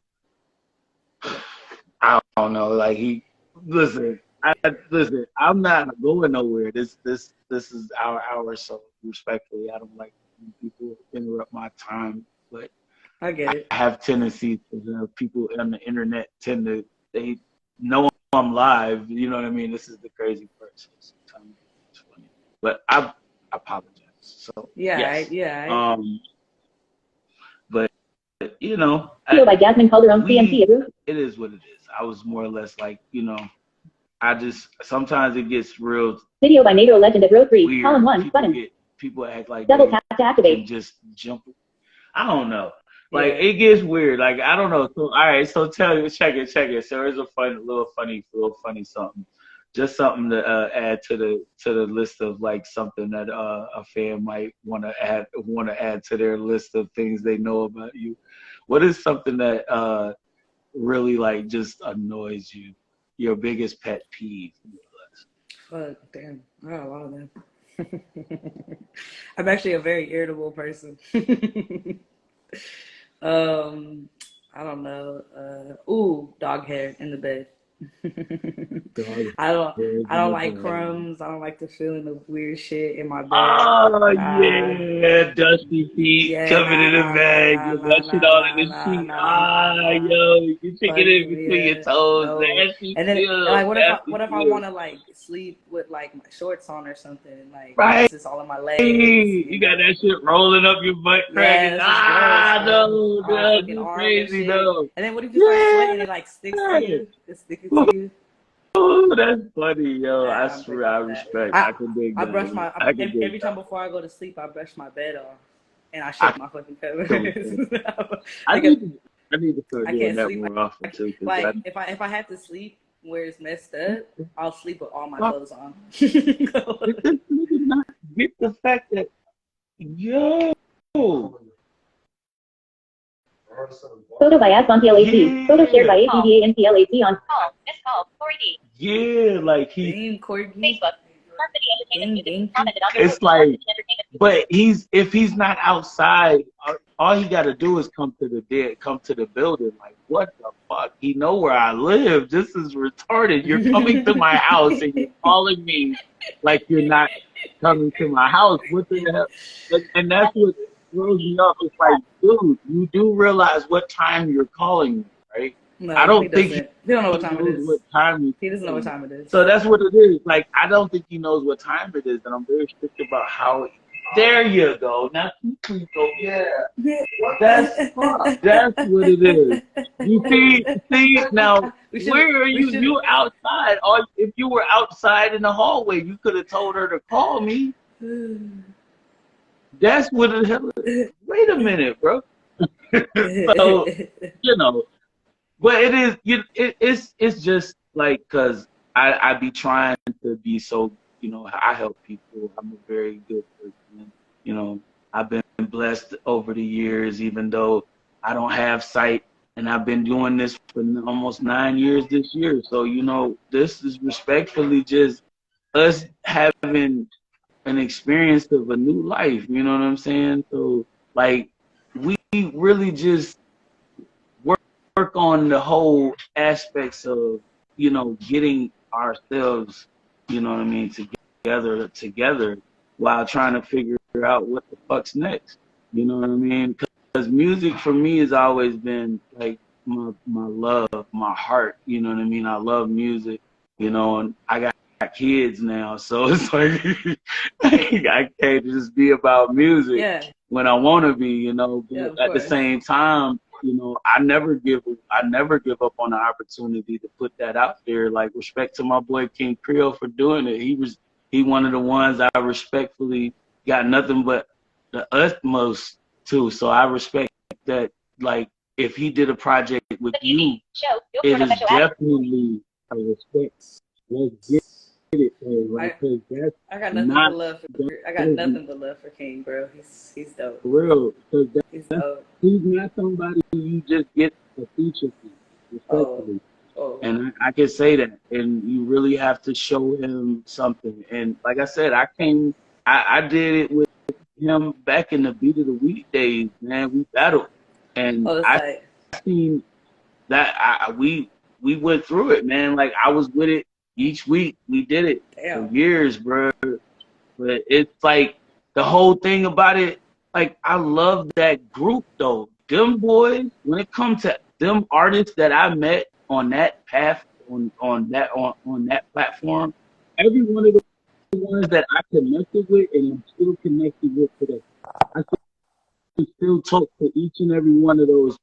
A: I don't know. Like listen. I'm not going nowhere. This is our hour. So respectfully, I don't like when people interrupt my time, but
C: I get it.
A: I have tendencies to people on the internet they know I'm live. You know what I mean? This is the crazy part. So sometimes it's funny, but I apologize. So
C: Yeah,
A: yes. But you know,
E: Video by Jasmine Calderon,
A: we-
E: CMT.
A: it is what it is. I was more or less like, I just sometimes it gets real
E: Video by NATO Legend at row 3.
A: weird.
E: Column 1. Button.
A: People act like
E: Double
A: they
E: tap to
A: can
E: activate.
A: just jump. I don't know. Like
C: Yeah.
A: it gets weird. Like I don't know. So all right. So check it. So there's a little funny something. Just something to add to the list of like something that a fan might want to add to their list of things they know about you. What is something that really like just annoys you? Your biggest pet peeve?
C: Fuck, damn. I got a lot of them. I'm actually a very irritable person. I don't know. Dog hair in the bed. I don't like crumbs. I don't like the feeling of weird shit in my bed.
A: Oh yeah, dusty feet
C: Yeah,
A: coming in the bag,
C: nah,
A: with that shit all in the sheet. Yo, you take it in between your toes,
C: no.
A: nasty
C: And then
A: feel,
C: like what if I
A: feel.
C: want to like sleep with like my shorts on or something, like
A: Right.
C: it's just all in my legs.
A: You got that shit rolling up your butt crack.
C: This is gross,
A: No,
C: my fucking
A: you
C: arm
A: crazy
C: and shit.
A: though.
C: And then what if you start sweating, it like sticks to you? It's sticking to you.
A: Ooh, that's funny, yo.
C: Yeah,
A: I
C: I'm
A: swear, I
C: big on that.
A: respect. I can dig
C: I
A: that.
C: brush
A: I can dig
C: every time
A: that.
C: before I go to sleep, I brush my bed off and I shake my fucking covers.
A: I
C: Like,
A: need to start
C: I
A: doing
C: can't
A: that
C: sleep.
A: more often too.
C: Like if I had to sleep where it's messed up, I'll sleep with all my clothes on.
A: Get the fact that yo.
E: Photo by AsBonPLAC. Photo shared by ABDANPLAC on
B: Call. Missed call. Corey D.
A: Yeah, like he.
C: Damn, Corgi.
B: Facebook. Park City Entertainment Music. Commented on
A: It's like, but if he's not outside, all he got to do is come to the building. Like, what the fuck? He know where I live. This is retarded. You're coming to my house and you're calling me like you're not coming to my house. What the hell? And that's what throws me off. It's like, dude, you do realize what time you're calling me, right?
C: No,
A: I don't
C: he
A: think
C: doesn't. He don't know what time it is. He doesn't know what time it is.
A: So that's what it is. Like, I don't think he knows what time it is, and I'm very strict about how. There you go. Now please go. Yeah, that's what it is. You see now. Where are you? You outside? Or if you were outside in the hallway, you could have told her to call me. That's what the hell is. Wait a minute, bro. So but it is. It's just like because I be trying to be so. I help people. I'm a very good person. I've been blessed over the years, even though I don't have sight, and I've been doing this for almost 9 years this year. So this is respectfully just us having an experience of a new life. You know what I'm saying? So like we really just work on the whole aspects of getting ourselves together while trying to figure out what the fuck's next. You know what I mean? Because music for me has always been like my love, my heart. You know what I mean? I love music. And I got kids now, so it's like I can't just be about music when I want to be. But at the same time, I never give up on the opportunity to put that out there. Like, respect to my boy King Creole for doing it. He one of the ones I respectfully got nothing but the utmost to. So I respect that. Like, if he did a project with you, it is definitely a respect. Let's get it, right?
C: I got nothing but love for King, bro. He's dope.
A: For real, because
C: he's dope.
A: He's not somebody you just get a feature from, respectfully. And I can say that. And you really have to show him something. And like I said, I did it with him back in the Beat of the Week days, man. We battled. And I seen that we went through it, man. Like, I was with it each week. We did it for years, bro. But it's like the whole thing about it, like, I love that group though. Them boys, when it comes to them artists that I met on that path, on that platform, every one of the ones that I connected with and I'm still connected with today. I can still talk to each and every one of those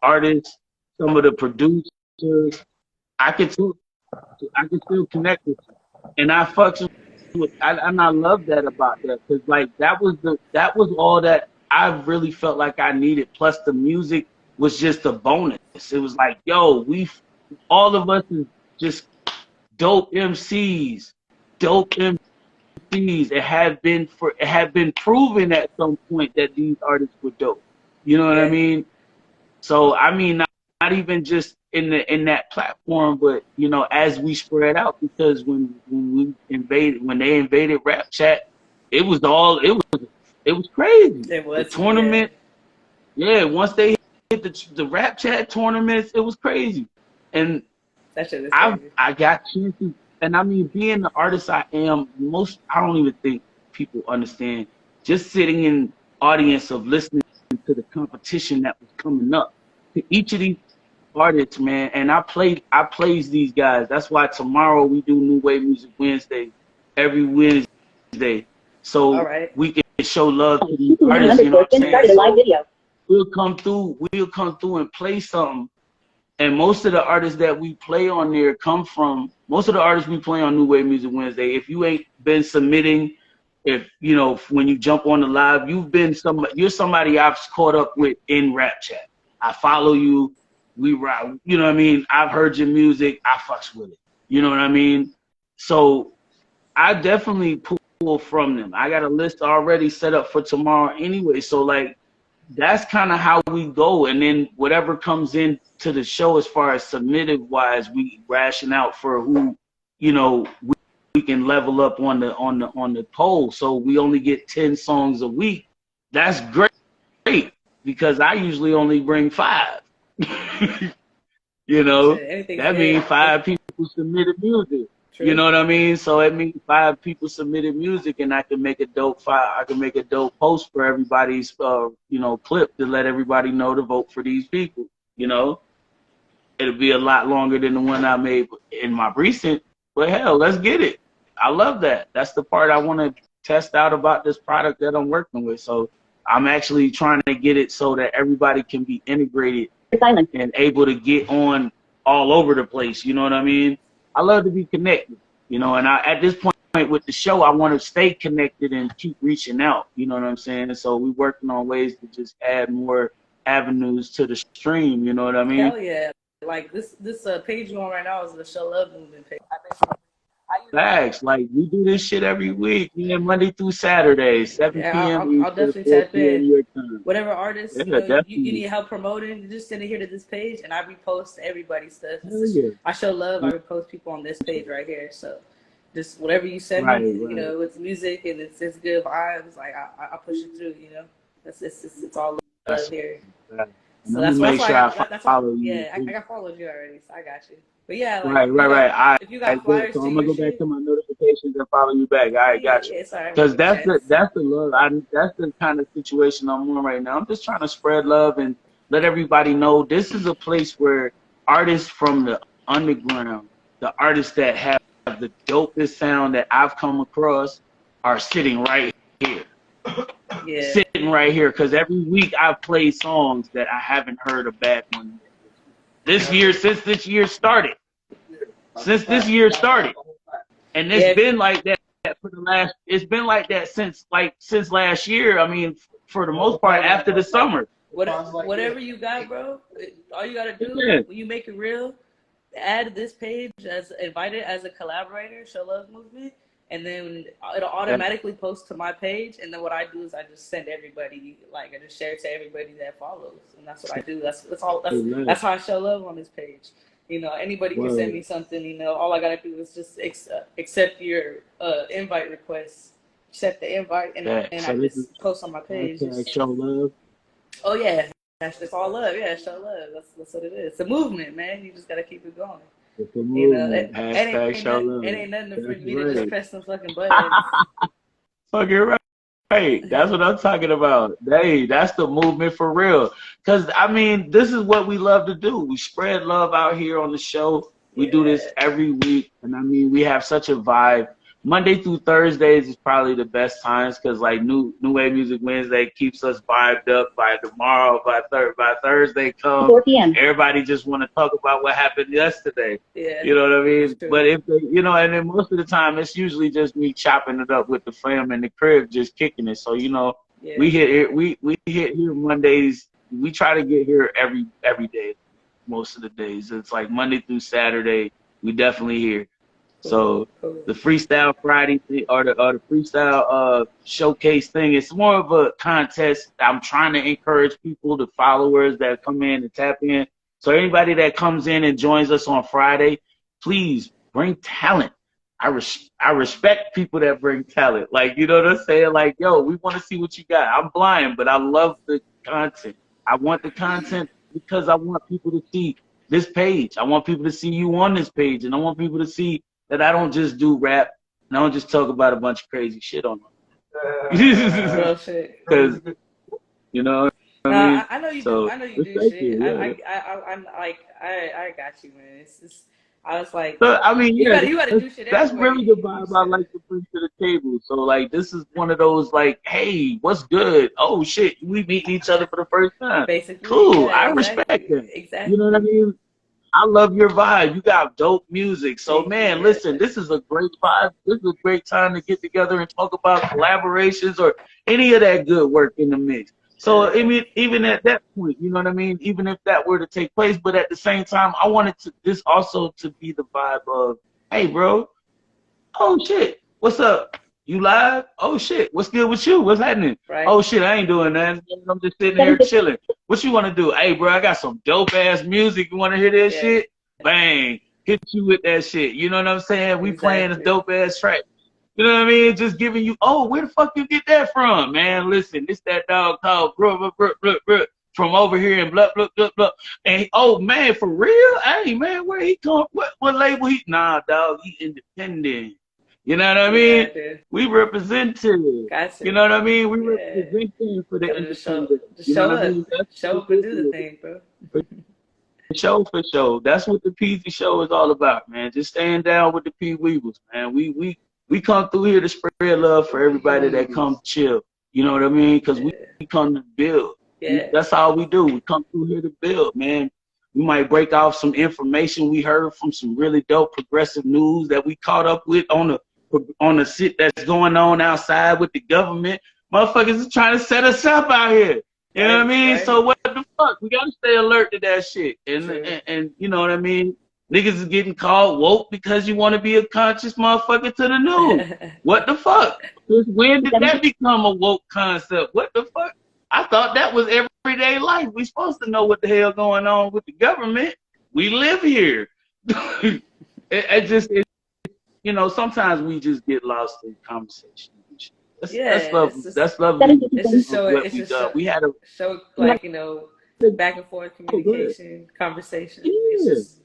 A: artists, some of the producers. I can still connect with you, and I fucks with, and I love that about that, because like that was all that I really felt like I needed. Plus the music was just a bonus. It was like, yo, all of us is just dope MCs. It had been proven at some point that these artists were dope. You know what I mean? So I mean, not even just in that platform, but you know, as we spread out, because when they invaded Rap Chat, it was crazy.
C: It
A: The
C: was,
A: tournament, yeah. Once they hit the Rap Chat tournaments, it was crazy, and
C: that shit is crazy.
A: I got chances, and I mean, being the artist I am, I don't even think people understand. Just sitting in audience of listening to the competition that was coming up, to each of these artists, man, and I plays these guys. That's why tomorrow we do New Wave Music Wednesday, every Wednesday, so we can show love to these artists. You know what I'm saying?
E: Started a live video.
A: We'll come through and play something. And most of the artists that we play on there most of the artists we play on New Wave Music Wednesday, if you ain't been submitting, if, you know, when you jump on the live, you're somebody I've caught up with in Rap Chat. I follow you, we ride, you know what I mean? I've heard your music, I fucks with it. You know what I mean? So I definitely pull from them. I got a list already set up for tomorrow anyway. So like, that's kind of how we go, and then whatever comes in to the show as far as submitted wise, we ration out for who, you know, we can level up on the poll. So we only get 10 songs a week. That's great because I usually only bring 5. You know, that means 5 people submitted music. True. You know what I mean? So it means 5 people submitted music, and I can make a dope post for everybody's you know, clip to let everybody know to vote for these people. You know, it'll be a lot longer than the one I made in my recent, but hell, let's get it. I love that. That's the part I want to test out about this product that I'm working with. So I'm actually trying to get it so that everybody can be integrated and able to get on all over the place. You know what I mean? I love to be connected, you know, and at this point with the show, I want to stay connected and keep reaching out. You know what I'm saying? And so we're working on ways to just add more avenues to the stream. You know what I mean?
C: Hell yeah! Like this page you on right now is the Show Love Movement page.
A: Facts. Like we do this shit every week, yeah, Monday through Saturday, 7 p.m.
C: I'll definitely tap in. Whatever artists
A: you
C: need help promoting, just send it here to this page, and I repost everybody's stuff. I show love. I repost people on this page right here. So just whatever you send me, you know, it's music and it's good vibes. Like I push it through. You know, it's all love here. So that's why I follow you. Yeah, I got followed you already, so I got you. But yeah, like,
A: right.
C: If you got flyers,
A: so I'm gonna go back to my notifications and follow you back. All right, got you. Because that's the love. That's the kind of situation I'm on right now. I'm just trying to spread love and let everybody know this is a place where artists from the underground, the artists that have the dopest sound that I've come across, are sitting right here. Yeah. Sitting right here, because every week I've played songs that I haven't heard a bad one since this year started. And it's been like that for the last. It's been like that since last year. I mean, for the most part, after the summer.
C: Whatever you got, bro. All you gotta do when you make it real, add this page invite it as a collaborator, Show Love Movement. And then it'll automatically post to my page. And then what I do is I just send everybody, like I just share it to everybody that follows. And that's what I do. That's how I show love on this page. You know, anybody can send me something, you know, all I got to do is just accept your invite request, accept the invite, and I just post on my page.
A: Show love.
C: Oh, yeah. It's all love. Yeah, show love. That's what it is. It's a movement, man. You just got to keep it going. You know, it ain't nothing for me to just press some fucking buttons.
A: Fucking right. That's what I'm talking about. Hey, that's the movement for real. Because, I mean, this is what we love to do. We spread love out here on the show. We do this every week. And, I mean, we have such a vibe. Monday through Thursdays is probably the best times because, like, New Wave Music Wednesday keeps us vibed up. By tomorrow, by Thursday comes,
E: 4 p.m.
A: everybody just want to talk about what happened yesterday.
C: Yeah.
A: You know what I mean? But if they, you know, and then most of the time, it's usually just me chopping it up with the fam in the crib, just kicking it. So, you know, we hit here Mondays. We try to get here every day, most of the days. It's like Monday through Saturday, we definitely here. So
C: Cool.
A: the Freestyle Friday or the freestyle showcase thing, it's more of a contest. I'm trying to encourage people, the followers that come in and tap in. So anybody that comes in and joins us on Friday, please bring talent. I respect people that bring talent. Like, you know what I'm saying? Like, yo, we want to see what you got. I'm blind, but I love the content. I want the content because I want people to see this page. I want people to see you on this page, and I want people to see that I don't just do rap and I don't just talk about a bunch of crazy shit on them.
C: Real shit.
A: Because, you know what
C: No,
A: I mean?
C: I know you
A: So,
C: do. I know you do
A: thank
C: shit.
A: you, yeah.
C: I'm like, I got you, man. It's just, I was like,
A: So, I mean, yeah,
C: you gotta do shit
A: that's
C: everywhere.
A: really the vibe I like to bring to the table. So, like, this is one of those, like, hey, what's good? Oh, shit, we meeting each other for the first time.
C: Basically,
A: Cool,
C: yeah,
A: I
C: exactly,
A: respect that.
C: Exactly.
A: You know what I mean? I love your vibe. You got dope music. So,
C: Thank
A: man,
C: you.
A: listen, this is a great vibe. This is a great time to get together and talk about collaborations or any of that good work in the mix. So, I mean, even at that point, you know what I mean? Even if that were to take place, but at the same time, I wanted this also to be the vibe of, hey, bro, oh, shit, what's up? You live? Oh, shit, what's good with you? What's happening?
C: Right.
A: Oh, shit, I ain't doing that. I'm just sitting here chilling. What you want to do? Hey, bro, I got some dope-ass music. You want to hear that shit? Bang. Hit you with that shit. You know what I'm saying? We playing a dope-ass track. You know what I mean? Just giving you, oh, where the fuck you get that from? Man, listen, it's that dog called from over here and blah, blah, blah, blah. And, oh, man, for real? Hey, man, where he come? What label he? Nah, dog, he independent. You know what I mean? We represented.
C: Gotcha.
A: You know what I mean? We representing for the independent.
C: Just
A: you
C: show
A: know what I
C: up.
A: mean?
C: Show up and do the thing, bro.
A: For sure. That's what the Peasy Show is all about, man. Just staying down with the P Weebles, man. We come through here to spread love for everybody that comes chill. You know what I mean? Because we come to build.
C: Yeah.
A: That's all we do. We come through here to build, man. We might break off some information we heard from some really dope progressive news that we caught up with on the shit that's going on outside with the government. Motherfuckers is trying to set us up out here. You know what I mean? So what the fuck? We gotta stay alert to that shit. And you know what I mean? Niggas is getting called woke because you want to be a conscious motherfucker to the news. What the fuck? When did that become a woke concept? What the fuck? I thought that was everyday life. We supposed to know what the hell going on with the government. We live here. You know, sometimes we just get lost in conversation. That's lovely. That's lovely.
C: It's just show.
A: We had a
C: show, like, you know, back and forth communication, conversation.
A: Yeah.
C: It's just,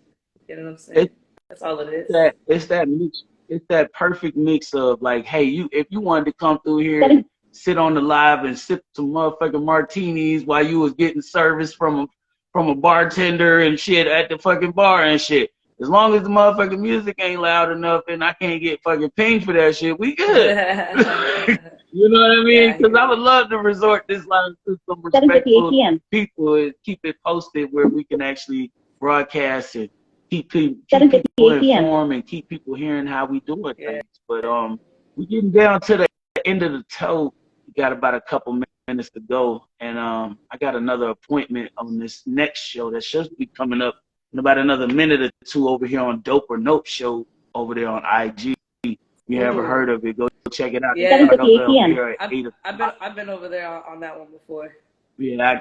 C: you know what I'm saying? That's all it is.
A: It's that mix. It's that perfect mix of, like, hey, if you wanted to come through here, sit on the live and sip some motherfucking martinis while you was getting service from a bartender and shit at the fucking bar and shit. As long as the motherfucking music ain't loud enough and I can't get fucking pinged for that shit, we good. You know what I mean? Because I would love to resort this live to some respectful people and keep it posted where we can actually broadcast and keep people informed and keep people hearing how we doing things. But we're getting down to the end of the toe. We got about a couple minutes to go, and I got another appointment on this next show that should be coming up in about another minute or two over here on Dope or Nope Show over there on IG. If you ever heard of it, go check it out.
C: Yeah.
A: I've
C: been over there on that one before.
A: Yeah,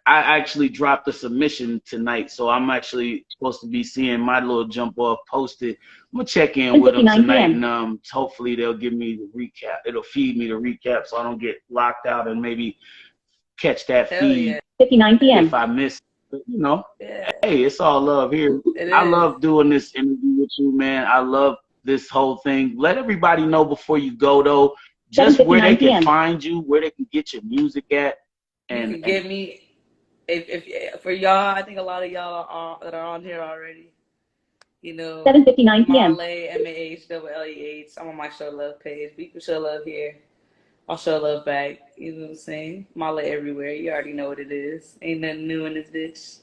A: I actually dropped a submission tonight, so I'm actually supposed to be seeing my little jump off posted. I'm gonna check in with them tonight, and hopefully they'll give me the recap. It'll feed me the recap, so I don't get locked out and maybe catch that feed
E: 59 p.m.
A: if I miss. But, you know, hey, it's all love here. I love doing this interview with you, man. I love this whole thing. Let everybody know before you go, though, just where they can find you, where they can get your music at. And
C: you can get me. If for y'all, I think a lot of y'all that are on here already, you know,
E: 7:59 p.m.
C: Marley, MAH, I'm on my Show Love page. We can show love here. I'll show love back. You know what I'm saying? Marley everywhere. You already know what it is. Ain't nothing new in this bitch.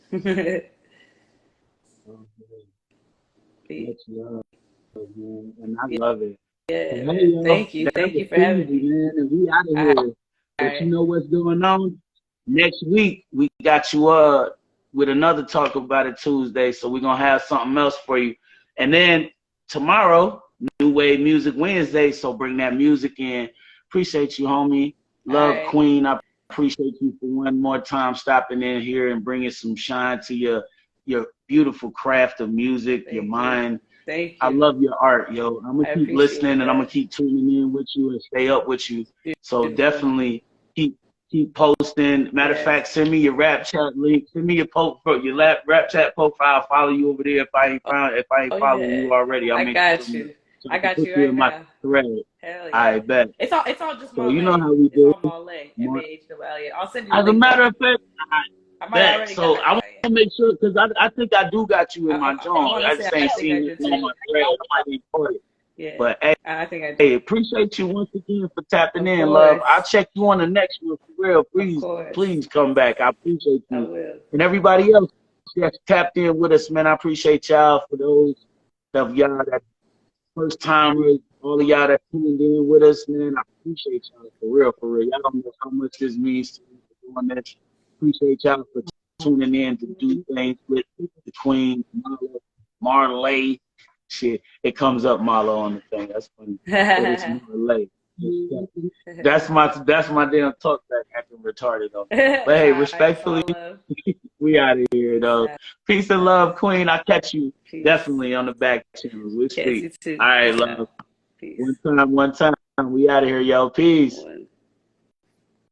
A: And I love it.
C: Yeah, man. Thank you for having me.
A: Man, and we out of here. But you know what's going on? Next week, we got you with another Talk About It Tuesday, so we're going to have something else for you. And then tomorrow, New Wave Music Wednesday, so bring that music in. Appreciate you, homie. Love,
C: All right.
A: Queen. I appreciate you for one more time stopping in here and bringing some shine to your beautiful craft of music,
C: Thank
A: your
C: you.
A: mind.
C: Thank you.
A: I love your art, yo. I'm gonna
C: I
A: keep
C: appreciate
A: listening and
C: that.
A: I'm gonna keep tuning in with you and stay up with you. So
C: Beautiful.
A: definitely keep posting. Matter of
C: Yes.
A: fact, send me your rap chat link. Send me your rap chat profile. I'll follow you over there if I ain't
C: Oh,
A: following
C: yeah.
A: you already. I'll
C: I
A: make
C: got
A: sure
C: you.
A: so
C: I
A: can
C: got
A: put
C: you
A: you
C: right
A: in my
C: now.
A: thread.
C: Hell
A: I
C: yeah.
A: bet.
C: It's all just
A: So
C: Marley.
A: you know how we
C: It's
A: do.
C: all Marley. MAHWLE. I'll send you the
A: As a
C: link.
A: matter of fact,
C: I might
A: bet.
C: already
A: So
C: got
A: I want to make sure because I think I do got you in my
C: I
A: joint.
C: wanna
A: I
C: say
A: just
C: I
A: ain't
C: think I
A: seen
C: do
A: it on
C: too.
A: my thread. I might need for it.
C: Yeah.
A: But hey,
C: I think I do.
A: hey, appreciate you once again for tapping
C: Of
A: in, love.
C: course.
A: I'll check you on the next one for real.
C: Of
A: Please,
C: course.
A: please come back. I appreciate
C: I
A: you.
C: will.
A: And everybody else that's tapped in with us, man. I appreciate y'all. For those of y'all that first timers, all of y'all that tuned in with us, man. I appreciate y'all for real, for real. Y'all don't know how much this means to me for doing this. Appreciate y'all for tuning in to do things with the Queen, Marley. Shit, it comes up Marlo on the thing. That's funny. But it's Marley. That's my damn talk back acting retarded though. But hey, respectfully, we out of here though. Peace and love, Queen. I'll catch you definitely on the back channel. We'll
C: Yes, you
A: speak.
C: too.
A: All right,
C: Peace
A: love.
C: out. Peace.
A: One time. We out of here, yo. Peace.